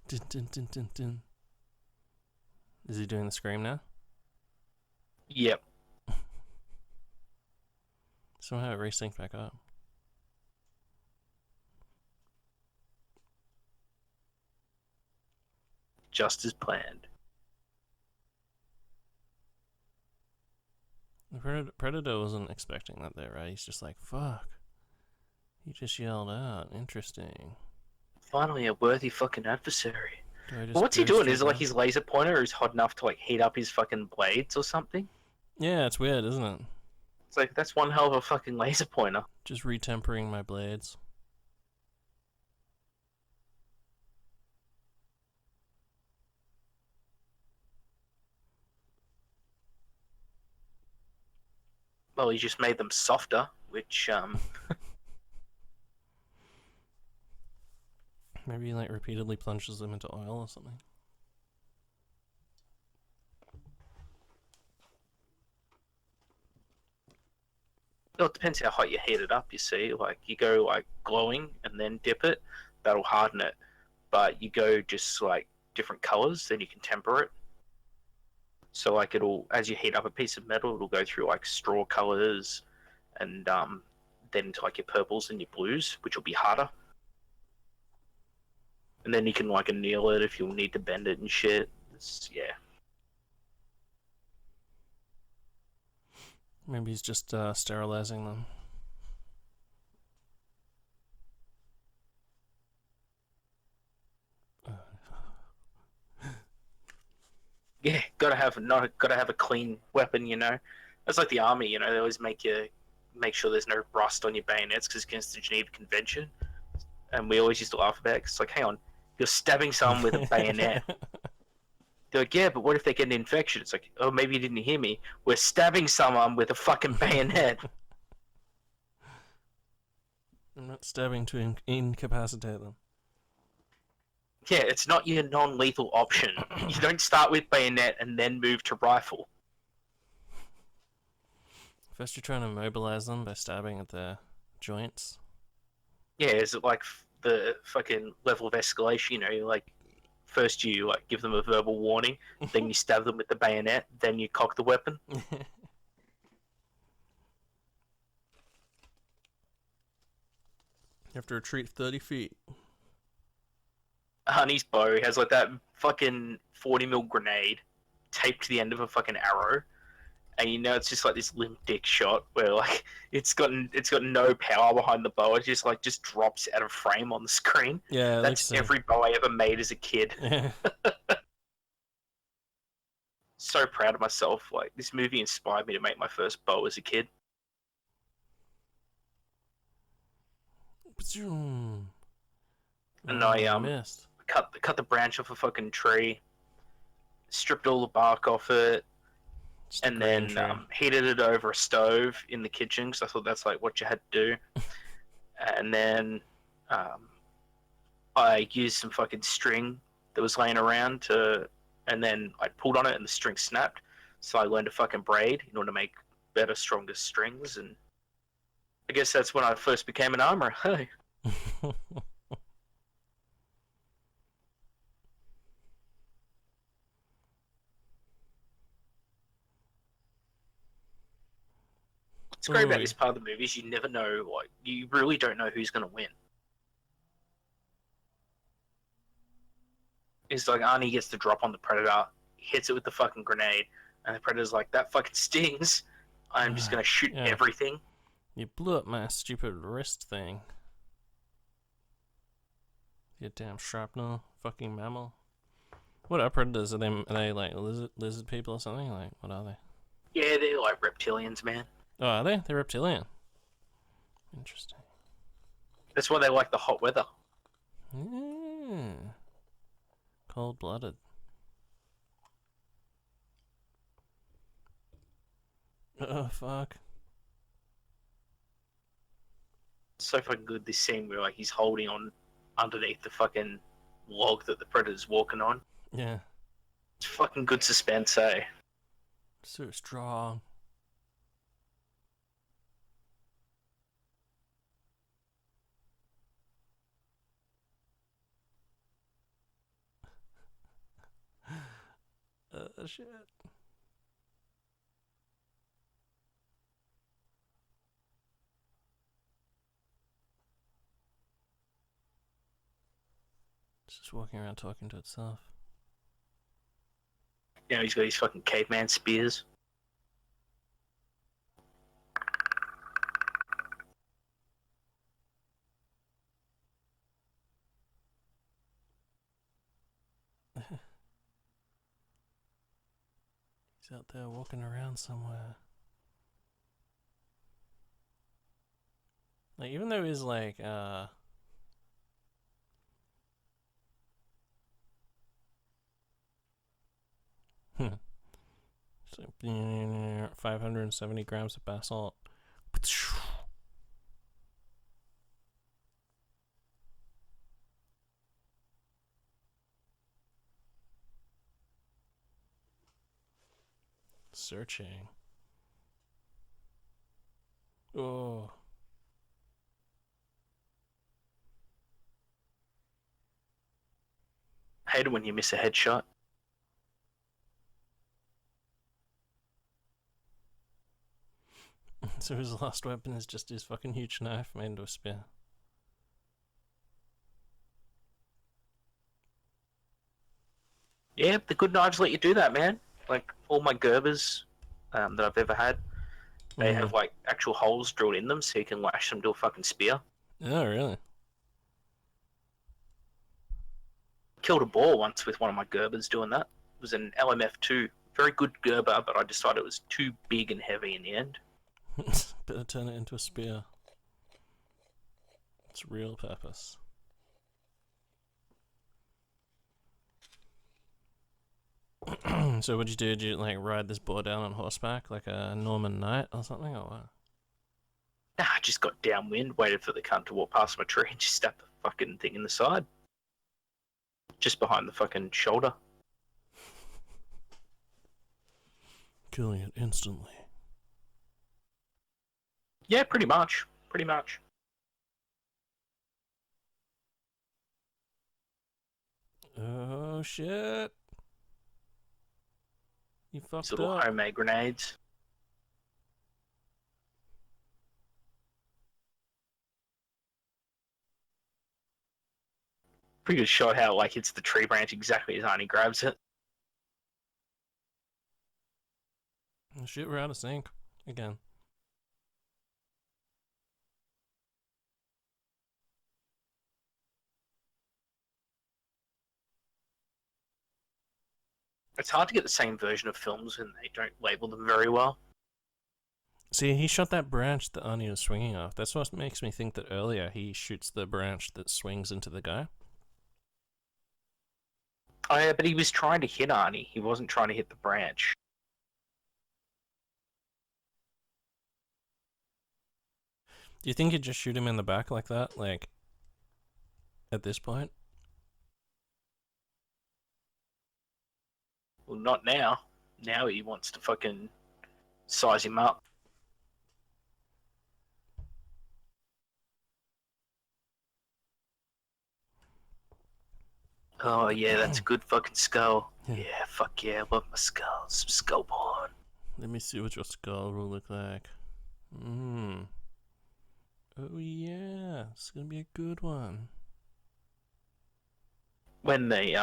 Dun, dun, dun, dun, dun. Is he doing the scream now? Yep. Somehow it resynced back up. Just as planned. The Predator wasn't expecting that there, right? He's just like, fuck. He just yelled out. Interesting. Finally, a worthy fucking adversary. Well, what's he doing? Is it like his laser pointer is hot enough to like heat up his fucking blades or something? Yeah, it's weird, isn't it? It's like, that's one hell of a fucking laser pointer. Just retempering my blades. Well, he just made them softer, which Maybe he like repeatedly plunges them into oil or something. Well, it depends how hot you heat it up, you see. Like, you go, like, glowing and then dip it, that'll harden it. But you go just, like, different colors, then you can temper it. So, like, it'll, as you heat up a piece of metal, it'll go through, like, straw colors and then into, like, your purples and your blues, which will be harder. And then you can, like, anneal it if you'll need to bend it and shit. Yeah. Maybe he's just sterilizing them. Yeah, gotta have a clean weapon, you know. That's like the army, you know. They always make sure there's no rust on your bayonets because against the Geneva Convention, and we always used to laugh about it. It's like, hang on, you're stabbing someone with a bayonet. They're like, yeah, but what if they get an infection? It's like, oh, maybe you didn't hear me. We're stabbing someone with a fucking bayonet. I'm not stabbing to incapacitate them. Yeah, it's not your non-lethal option. You don't start with bayonet and then move to rifle. First you're trying to mobilize them by stabbing at their joints. Yeah, is it like the fucking level of escalation, you know, you're like, first you like give them a verbal warning, then you stab them with the bayonet, then you cock the weapon. You have to retreat 30 feet. Honey's bow has like that fucking 40 mil grenade taped to the end of a fucking arrow, and you know it's just like this limp dick shot where like it's got no power behind the bow. It just drops out of frame on the screen. Yeah, that's every bow I ever made as a kid. Yeah. So proud of myself. Like, this movie inspired me to make my first bow as a kid. And I missed. cut the branch off a fucking tree, stripped all the bark off it, and then heated it over a stove in the kitchen because I thought that's like what you had to do. And then I used some fucking string that was laying around and then I pulled on it and the string snapped. So I learned to fucking braid in order to make better, stronger strings. And I guess that's when I first became an armorer. Hey. It's great about Oi. this part of the movie is you never know, like, you really don't know who's going to win. It's like Arnie gets the drop on the Predator, hits it with the fucking grenade, and the Predator's like, that fucking stings. I'm just going to shoot Yeah. everything. You blew up my stupid wrist thing. You damn shrapnel, fucking mammal. What are predators? Are they like lizard people or something? Like, what are they? Yeah, they're like reptilians, man. Oh, are they? They're reptilian. Interesting. That's why they like the hot weather. Cold-blooded. Oh, fuck. It's so fucking good, this scene where like he's holding on underneath the fucking log that the Predator's walking on. Yeah. It's fucking good suspense, eh? So strong. Shit. It's just walking around talking to itself. You know, he's got his fucking caveman spears. He's out there walking around somewhere. Like, even though he's like, so, 570 grams of basalt. Searching. Oh. I hate it when you miss a headshot. So his last weapon is just his fucking huge knife made into a spear. Yeah, the good knives let you do that, man. Like, all my Gerbers that I've ever had, they have, like, actual holes drilled in them so you can lash them to a fucking spear. Oh, really? Killed a boar once with one of my Gerbers doing that. It was an LMF2. Very good Gerber, but I decided it was too big and heavy in the end. Better turn it into a spear. Its real purpose. So what'd you do? Did you like ride this boar down on horseback like a Norman knight or something, or what? Nah, I just got downwind, waited for the cunt to walk past my tree and just stabbed the fucking thing in the side. Just behind the fucking shoulder. Killing it instantly. Yeah, pretty much. Pretty much. Oh shit. You fucked These little up. homemade grenades. Pretty good shot how it like hits the tree branch exactly as Arnie grabs it. Oh, shit, we're out of sync. Again. It's hard to get the same version of films when they don't label them very well. See, he shot that branch that Arnie was swinging off. That's what makes me think that earlier he shoots the branch that swings into the guy. Oh yeah, but he was trying to hit Arnie. He wasn't trying to hit the branch. Do you think he'd just shoot him in the back like that? Like, at this point? Well, not now. Now he wants to fucking size him up. Oh yeah, that's a good fucking skull. Yeah, fuck yeah, I love my skull. Some skull porn. Let me see what your skull will look like. Mm. Oh yeah, it's gonna be a good one. When they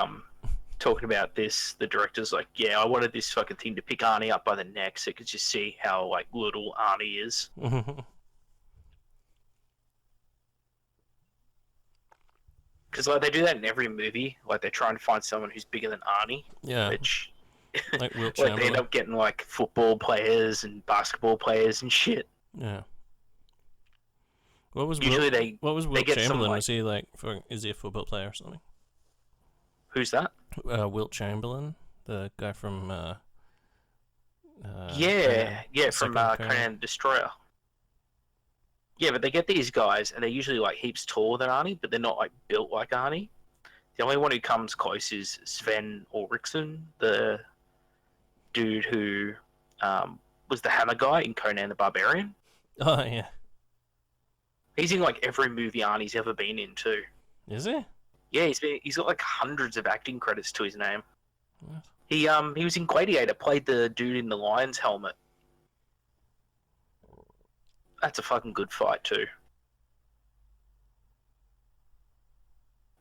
talking about this, the director's like, "Yeah, I wanted this fucking thing to pick Arnie up by the neck, so you could just see how like little Arnie is." Because like they do that in every movie. Like they're trying to find someone who's bigger than Arnie, Yeah, which like Wilt like they end Chamberlain. up getting like football players and basketball players and shit. Yeah. What was Usually they Wilt get some Chamberlain? like, Was he like is he a football player or something? who's that? Wilt Chamberlain, the guy from Yeah, yeah, from second Conan the Destroyer. Yeah, but they get these guys, and they're usually like heaps taller than Arnie, but they're not like built like Arnie. The only one who comes close is Sven Ulrichsen, the dude who was the hammer guy in Conan the Barbarian. Oh yeah, He's in like every movie Arnie's ever been in too. is he? Yeah, he's got like hundreds of acting credits to his name. What? He was in Gladiator, played the dude in the lion's helmet. That's a fucking good fight too.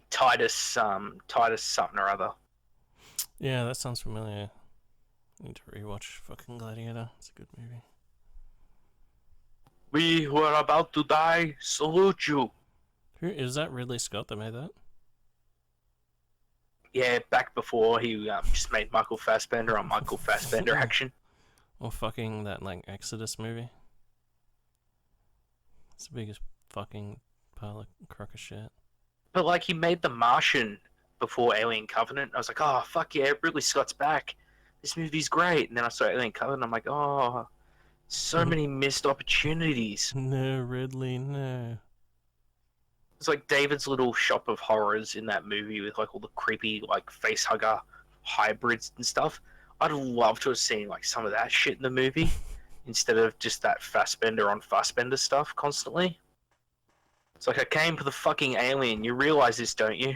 Titus something or other. Yeah, that sounds familiar. Need to rewatch fucking Gladiator. It's a good movie. We who are about to die salute you. Who is that? Ridley Scott that made that? Yeah, back before he just made Michael Fassbender on Michael Fassbender action. Or fucking that like Exodus movie? It's the biggest fucking pile of crock of shit. But like he made The Martian before Alien Covenant. I was like, oh fuck yeah, Ridley Scott's back. This movie's great. And then I saw Alien Covenant. I'm like, oh, so many missed opportunities. No, Ridley, no. It's like David's little shop of horrors in that movie with like all the creepy like face hugger hybrids and stuff. I'd love to have seen like some of that shit in the movie instead of just that Fassbender on Fassbender stuff constantly. It's like I came for the fucking alien. You realize this, don't you?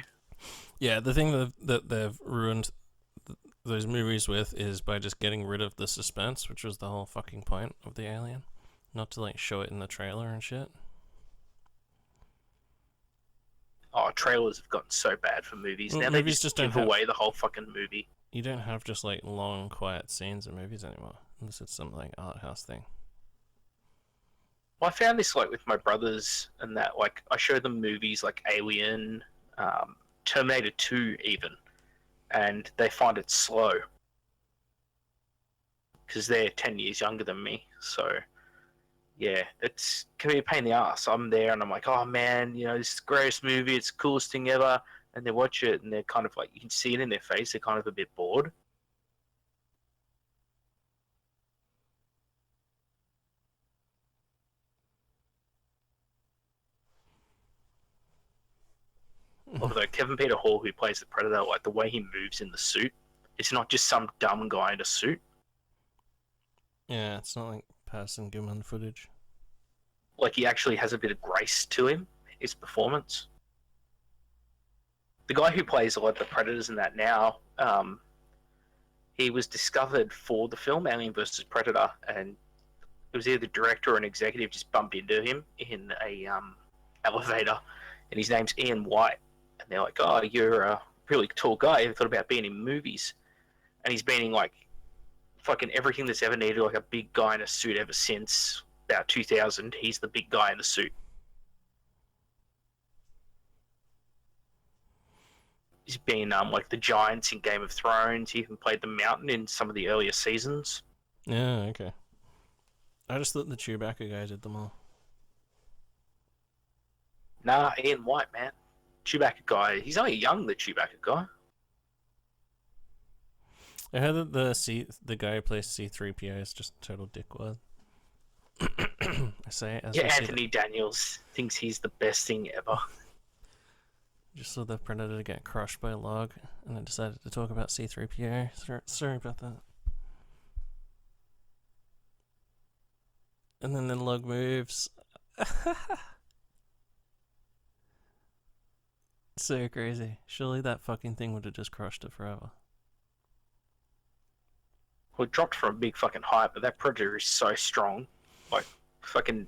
Yeah, the thing that they've ruined those movies with is by just getting rid of the suspense, which was the whole fucking point of the alien. Not to like show it in the trailer and shit. Oh, trailers have gotten so bad for movies. Well, Now they movies just just don't give have- away the whole fucking movie. You don't have just like long, quiet scenes in movies anymore, unless it's some like art house thing. Well, I found this like with my brothers and that. Like I show them movies like Alien, Terminator 2 even, and they find it slow because they're 10 years younger than me. So yeah, it's can be a pain in the ass. I'm there and I'm like, oh man, you know, this is the greatest movie, it's the coolest thing ever. And they watch it and they're kind of like, you can see it in their face, they're kind of a bit bored. Although Kevin Peter Hall, who plays the Predator, like the way he moves in the suit, it's not just some dumb guy in a suit. Yeah, it's not like Patterson Gimlin footage. Like he actually has a bit of grace to him, his performance. The guy who plays a lot of the Predators in that now, he was discovered for the film Alien vs. Predator, and it was either the director or an executive just bumped into him in a elevator, and his name's Ian White. And they're like, oh, you're a really tall guy. You thought about being in movies. And he's been in like fucking everything that's ever needed like a big guy in a suit ever since about 2000. He's the big guy in the suit. He's been like the Giants in Game of Thrones. He even played the Mountain in some of the earlier seasons. Yeah, okay. I just thought the Chewbacca guy did them all. Nah, Ian White, man. Chewbacca guy. He's only young, the Chewbacca guy. I heard that the guy who plays C-3PO is just a total dickwad. I say it as Yeah, I see Anthony Daniels thinks he's the best thing ever. Just saw the Predator get crushed by a log, and I decided to talk about C-3PO. Sorry about that. And then the log moves. So crazy. Surely that fucking thing would have just crushed it forever. Well, it dropped from a big fucking height, but that Predator is so strong. Like, fucking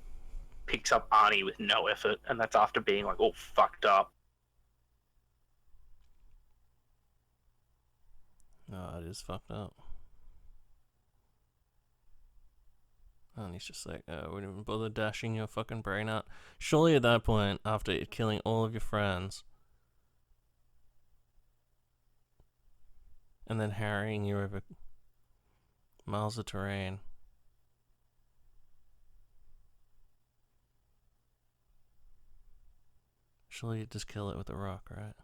picks up Arnie with no effort, and that's after being like all fucked up. Oh, it is fucked up. And he's just like, wouldn't even bother dashing your fucking brain out. Surely at that point, after killing all of your friends, and then harrying you over miles of terrain, surely you'd just kill it with a rock, right?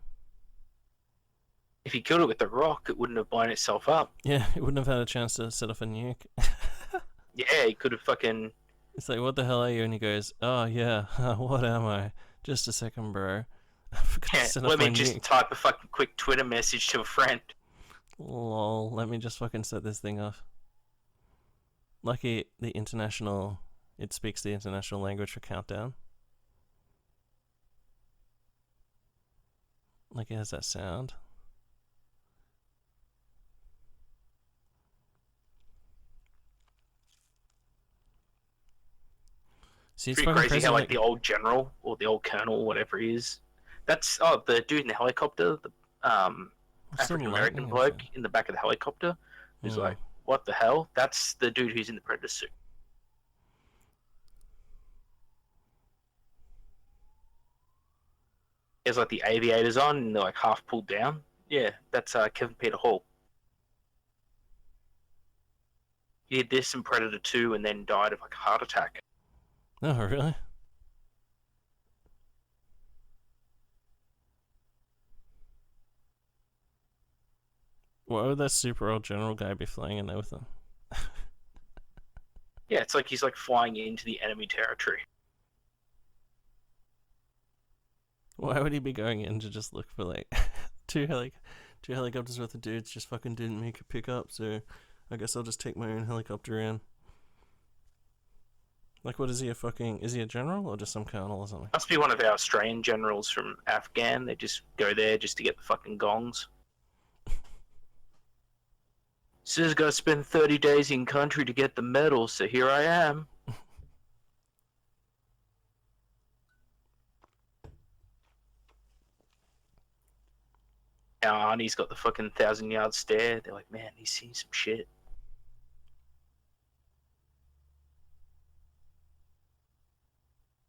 If he killed it with the rock, it wouldn't have blown itself up. Yeah, it wouldn't have had a chance to set off a nuke. Yeah, he could have fucking... It's like, what the hell are you? And he goes, oh yeah, what am I? Just a second, bro. I forgot to set off let my me just nuke. type a fucking quick Twitter message to a friend. Lol, let me just fucking set this thing off. Lucky the international, it speaks the international language for countdown. Like it has that sound. See, it's Pretty fucking crazy how like the old general or the old colonel, or whatever he is. That's the dude in the helicopter, the African American bloke in the back of the helicopter, who's like, what the hell? That's the dude who's in the Predator suit. He has like the aviators on and they're like half pulled down. Yeah, that's Kevin Peter Hall. He did this in Predator 2 and then died of like a heart attack. Oh, really? Why would that super old general guy be flying in there with them? Yeah, it's like he's like flying into the enemy territory. Why would he be going in to just look for like two helicopters worth of dudes just fucking didn't make a pickup, so I guess I'll just take my own helicopter in. Like, what is he is he a general or just some colonel or something? Must be one of our Australian generals from Afghan. They just go there just to get the fucking gongs. Says gotta spend 30 days in country to get the medal, so here I am. Now Arnie's got the fucking 1,000-yard stare. They're like, man, he's seen some shit.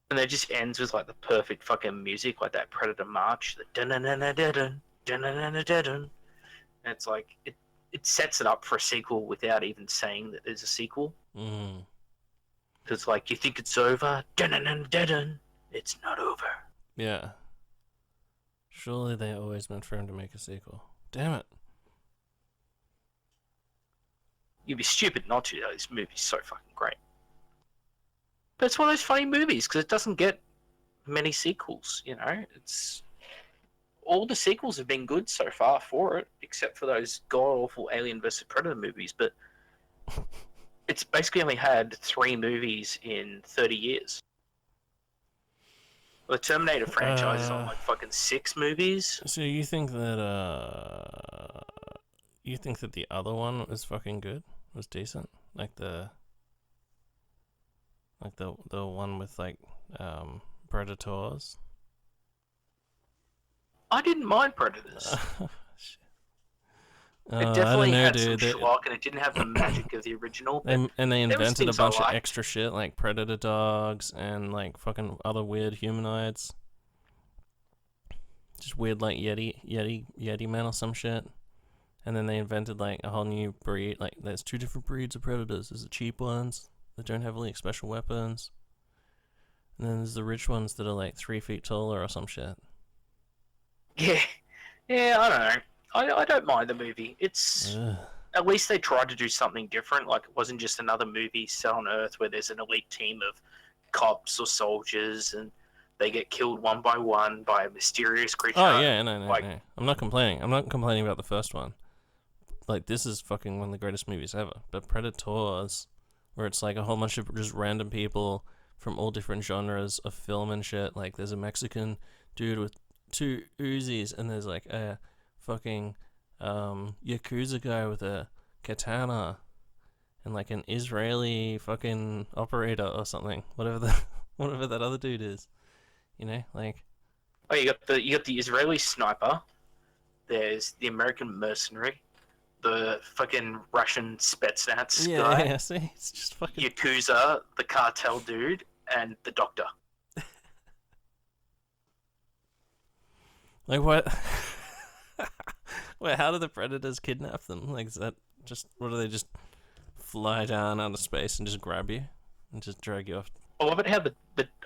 And it just ends with like the perfect fucking music, like that Predator march, the dun dun dun dun dun dun dun dun dun. And it's like it sets it up for a sequel without even saying that there's a sequel. Because like you think it's over, dun dun dun dun dun. It's not over. Yeah. Surely they always meant for him to make a sequel. Damn it. You'd be stupid not to. Though. This movie's so fucking great. But it's one of those funny movies because it doesn't get many sequels. You know, it's all the sequels have been good so far for it, except for those god awful Alien vs Predator movies. But it's basically only had 3 movies in 30 years. The Terminator franchise is on like fucking 6 movies. So you think that the other one was fucking good? Was decent? Like the one with like Predators? I didn't mind Predators. It I don't definitely know, had dude. some schlock, and it didn't have the magic of the original. They invented a bunch of liked. extra shit, like predator dogs and like fucking other weird humanoids. Just weird like Yeti man or some shit. And then they invented like a whole new breed. Like there's 2 different breeds of predators. There's the cheap ones that don't have like special weapons. And then there's the rich ones that are like 3 feet taller or some shit. Yeah, I don't know. I don't mind the movie. It's at least they tried to do something different. Like it wasn't just another movie set on Earth where there's an elite team of cops or soldiers and they get killed one by one by a mysterious creature. Oh yeah, no. I'm not complaining. I'm not complaining about the first one. Like this is fucking one of the greatest movies ever. But Predators, where it's like a whole bunch of just random people from all different genres of film and shit. Like there's a Mexican dude with 2 Uzis and there's like a fucking Yakuza guy with a katana, and like an Israeli fucking operator or something, whatever the whatever that other dude is, you know, like. Oh, you got the Israeli sniper. There's the American mercenary, the fucking Russian Spetsnaz Yeah, guy, yeah. See, it's just fucking. Yakuza, the cartel dude, and the doctor. Like what? Wait, how do the predators kidnap them? Like, is that just what do they just fly down out of space and just grab you and just drag you off? I love it how the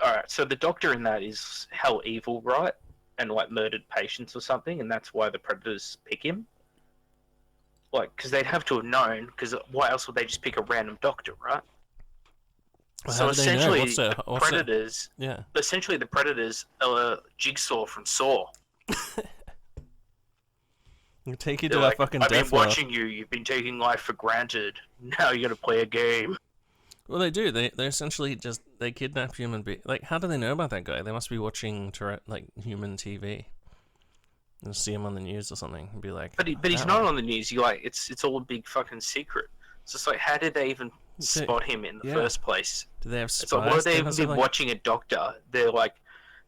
alright, so the doctor in that is hell evil, right? And like murdered patients or something, and that's why the predators pick him. Like, because they'd have to have known, because why else would they just pick a random doctor, right? Well, So how do they know? essentially, What's the predators, yeah. essentially the predators are Jigsaw from Saw. We'll take you They're to like, a fucking I've been death row. watching you. You've been taking life for granted. Now you're gonna play a game. Well, they do. They essentially just they kidnap human beings. Like, how do they know about that guy? They must be watching like human TV. They'll see him on the news or something and be like, But he's "That not one." on the news. You like, it's all a big fucking secret. So it's like, how did they even spot him in the Yeah. first place? Do they have It's like, why spies? would they even must be have, like- watching a doctor? They're like,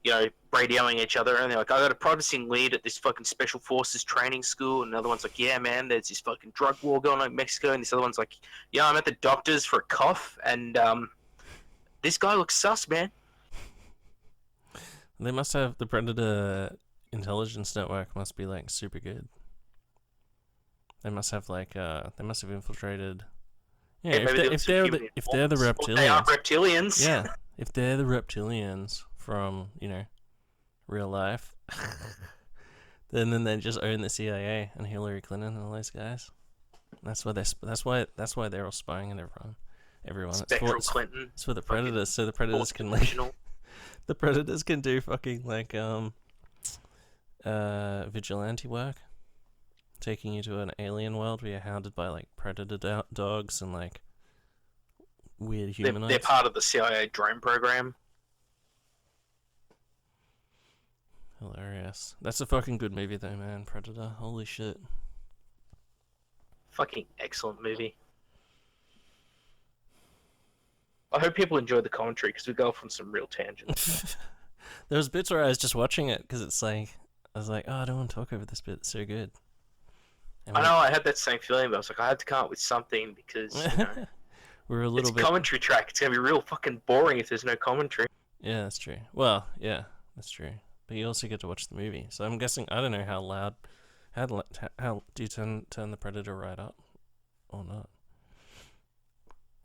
you know, radioing each other, and they're like, I got a promising lead at this fucking special forces training school. And another one's like, yeah, man, there's this fucking drug war going on in Mexico. And this other one's like, yeah, I'm at the doctor's for a cough, and this guy looks sus, man. They must have the Predator intelligence network must be like super good. They must have like they must have infiltrated. Yeah, Yeah, if, maybe they, there if was they're some the human if they're the informants. Or they are reptilians, reptilians. yeah, if they're the reptilians from real life, then they just own the CIA and Hillary Clinton and all those guys. That's why they're all spying on everyone. Spectral Clinton. It's for the predators, so the predators can like the predators can do fucking like vigilante work, taking you to an alien world where you're hounded by like predator dogs and like weird humanoids. They're part of the CIA drone program. Hilarious. That's a fucking good movie though, man. Predator. Holy shit. Fucking excellent movie. I hope people enjoy the commentary because we go off on some real tangents. There was bits where I was just watching it because it's like I was like, oh, I don't want to talk over this bit. It's so good. I know I had that same feeling, but I was like, I had to come up with something because we're a little it's bit commentary track. It's gonna be real fucking boring if there's no commentary. Yeah, that's true. Well, yeah, that's true. But you also get to watch the movie. So I'm guessing I don't know how loud. How do you turn the Predator right up or not?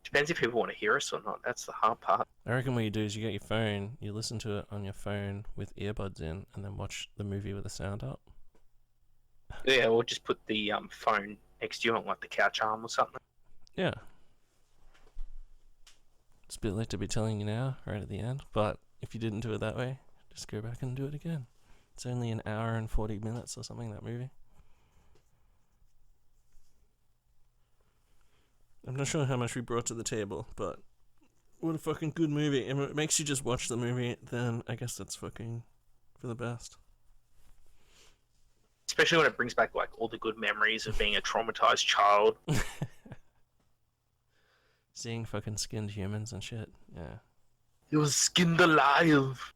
Depends if people want to hear us or not. That's the hard part. I reckon what you do is you get your phone, you listen to it on your phone with earbuds in, and then watch the movie with the sound up. Yeah, or just put the phone next to you on like the couch arm or something. Yeah. It's a bit late to be telling you now, right at the end, but if you didn't do it that way, just go back and do it again. It's only an hour and 40 minutes or something, that movie. I'm not sure how much we brought to the table, but what a fucking good movie. And if it makes you just watch the movie, then I guess that's fucking for the best. Especially when it brings back like all the good memories of being a traumatized child. Seeing fucking skinned humans and shit. Yeah. He was skinned alive.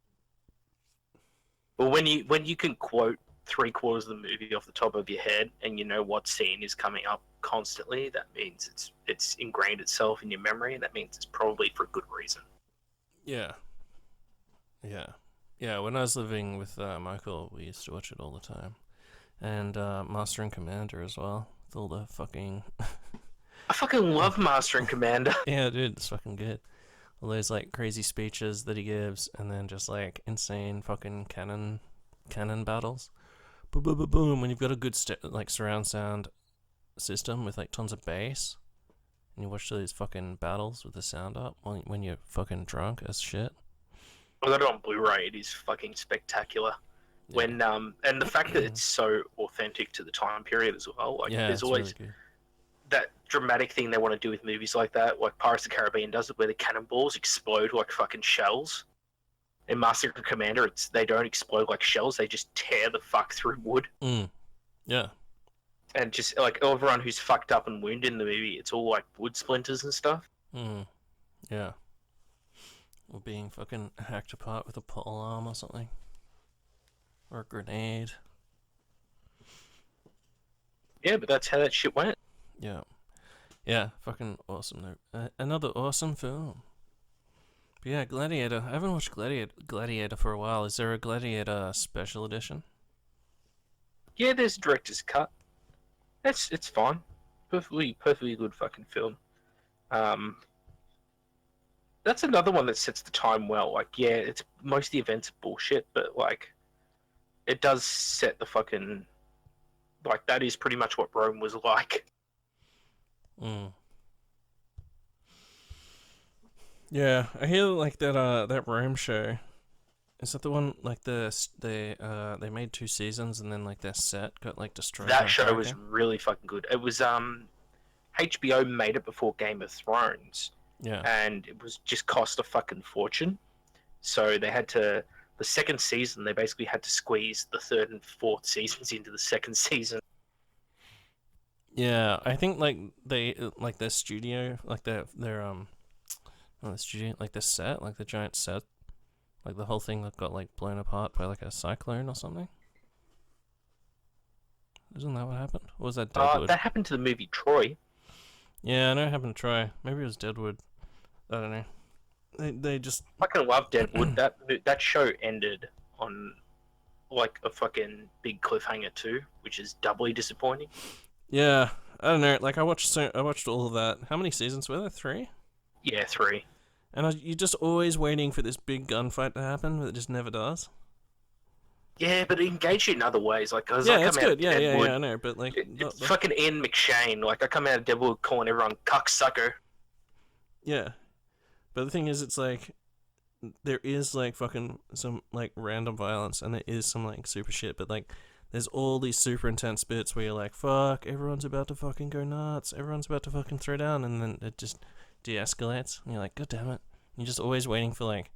But when you can quote 3/4 of the movie off the top of your head and you know what scene is coming up constantly, that means it's ingrained itself in your memory, and that means it's probably for a good reason. Yeah. Yeah. Yeah, when I was living with Michael, we used to watch it all the time. And Master and Commander as well. With all the fucking... I fucking love Master and Commander. Yeah, dude, it's fucking good. All those like crazy speeches that he gives, and then just like insane fucking cannon battles. Boom, boom, boom, boom. When you've got a good like surround sound system with like tons of bass, and you watch those fucking battles with the sound up when you're fucking drunk as shit. I got it on Blu-ray. It is fucking spectacular. Yeah. When and the fact that it's so authentic to the time period as well. Like Yeah, there's it's always really good. that dramatic thing they want to do with movies like that, like Pirates of the Caribbean does it, where the cannonballs explode like fucking shells. In Master and Commander, they don't explode like shells; they just tear the fuck through wood. Yeah. And just like everyone who's fucked up and wounded in the movie, it's all like wood splinters and stuff. Yeah. Or being fucking hacked apart with a pole arm or something. Or a grenade. Yeah, but that's how that shit went. Yeah. Yeah, fucking awesome. Another awesome film. But yeah, Gladiator. I haven't watched Gladiator for a while. Is there a Gladiator special edition? Yeah, there's a director's cut. It's fine. Perfectly good fucking film. That's another one that sets the time well. Like, yeah, it's most of the events are bullshit, but like, it does set the fucking like that is pretty much what Rome was like. Mm. Yeah, I hear like that Rome show. Is that the one like they made 2 seasons and then like their set got like destroyed? That show was really fucking good. It was HBO made it before Game of Thrones. Yeah. And it was just cost a fucking fortune. So they had to the second season they basically had to squeeze the third and fourth seasons into the second season. Yeah, I think like they like their studio, like their not the studio, like the set, like the giant set, like the whole thing that got like blown apart by like a cyclone or something. Isn't that what happened? Or was that Deadwood? That happened to the movie Troy. Yeah, I know it happened to Troy. Maybe it was Deadwood. I don't know. They just I fucking love Deadwood. that show ended on like a fucking big cliffhanger too, which is doubly disappointing. Yeah, I don't know. Like I watched all of that. How many seasons were there? 3? Yeah, 3. And you're just always waiting for this big gunfight to happen, but it just never does. Yeah, but it engaged you in other ways. Like, yeah, that's good. Yeah, I know. But like, it's fucking Ian McShane. Like, I come out of Deadwood calling everyone cocksucker. Yeah, but the thing is, it's like there is like fucking some like random violence, and there is some like super shit. But like, there's all these super intense bits where you're like, fuck, everyone's about to fucking go nuts. Everyone's about to fucking throw down, and then it just de-escalates, and you're like, god damn it. You're just always waiting for like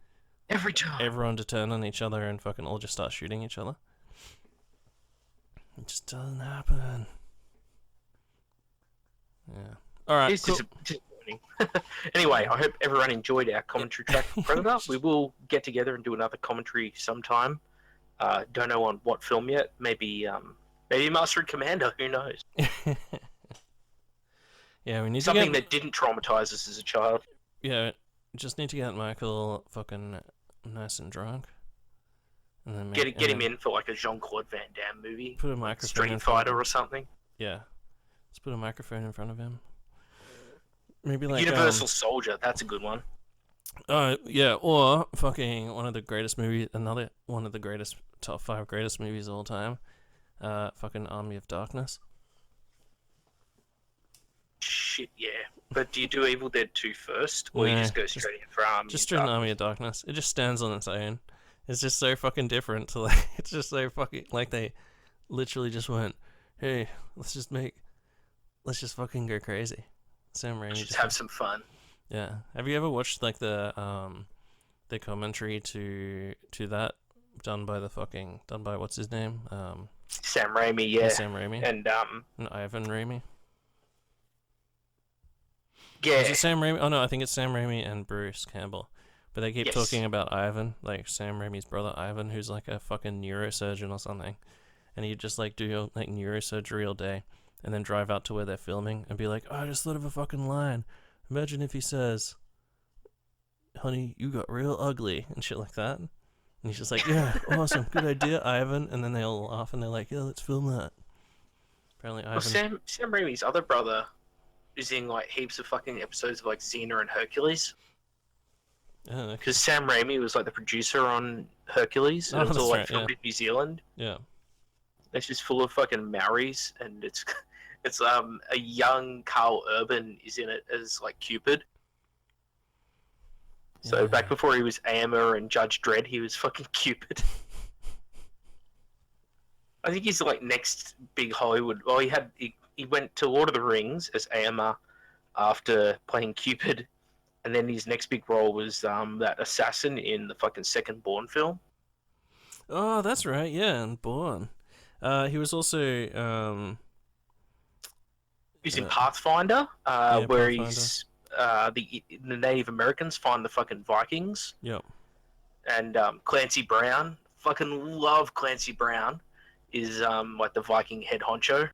every time everyone to turn on each other and fucking all just start shooting each other. It just doesn't happen. Yeah. All right. It's disappointing. Anyway, I hope everyone enjoyed our commentary track for Predator. We will get together and do another commentary sometime. Don't know on what film yet. Maybe Master and Commander. Who knows? Yeah, we need something that didn't traumatize us as a child. Yeah, just need to get Michael fucking nice and drunk, and then get him in for like a Jean-Claude Van Damme movie. Put a microphone. Street Fighter or something. Yeah, let's put a microphone in front of him. Maybe like Universal Soldier. That's a good one. Yeah, or fucking one of the greatest movies. Another one of the greatest top 5 greatest movies of all time. Fucking Army of Darkness. Shit, yeah. But do you do Evil Dead 2 first, or you just go straight in for Army? Just straight in Army of Darkness. It just stands on its own. It's just so fucking different to like. It's just so fucking like they literally just went, hey, let's just fucking go crazy. Sam Raimi just have some fun. Yeah. Have you ever watched like the commentary to that done by what's his name? Sam Raimi, yeah. Sam Raimi. And Ivan Raimi. Yeah. Is it Sam Raimi? Oh no, I think it's Sam Raimi and Bruce Campbell. But they keep talking about Ivan, like Sam Raimi's brother Ivan, who's like a fucking neurosurgeon or something. And he'd just like do like neurosurgery all day and then drive out to where they're filming and be like, oh, I just thought of a fucking line. Imagine if he says, honey, you got real ugly and shit like that. And he's just like, yeah, awesome, good idea, Ivan. And then they all laugh and they're like, yeah, let's film that. Apparently Ivan... Well, Sam Raimi's other brother is in like heaps of fucking episodes of like Xena and Hercules. Because Sam Raimi was like the producer on Hercules, and it was all like filmed in New Zealand. Yeah. It's just full of fucking Maoris, and it's a young Carl Urban is in it as like Cupid. So back before he was Amber and Judge Dredd, he was fucking Cupid. I think he's like next big Hollywood. Well, he went to Lord of the Rings as Amber after playing Cupid, and then his next big role was that assassin in the fucking second Bourne film. Oh, that's right. Yeah, and Bourne. He was also He's in Yeah. Pathfinder, Yeah, where Pathfinder. he's the Native Americans find the fucking Vikings, Yep. and Clancy Brown. Fucking love Clancy Brown. Is like the Viking head honcho.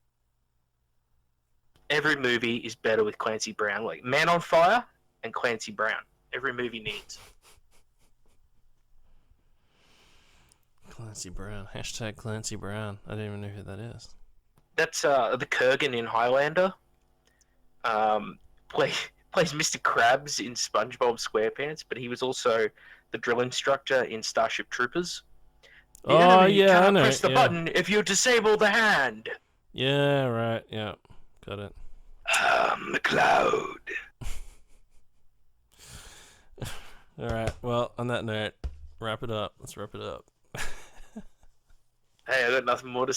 Every movie is better with Clancy Brown. Like Man on Fire and Clancy Brown. Every movie needs. Clancy Brown. Hashtag Clancy Brown. I didn't even know who that is. That's the Kurgan in Highlander. Plays Mr. Krabs in SpongeBob SquarePants, but he was also the drill instructor in Starship Troopers. The Oh enemy yeah, I can't know. press the Yeah. button if you disable the hand. Yeah. Right. Yeah. Got it. McLeod. All right. Well, on that note, wrap it up. Let's wrap it up. Hey, I got nothing more to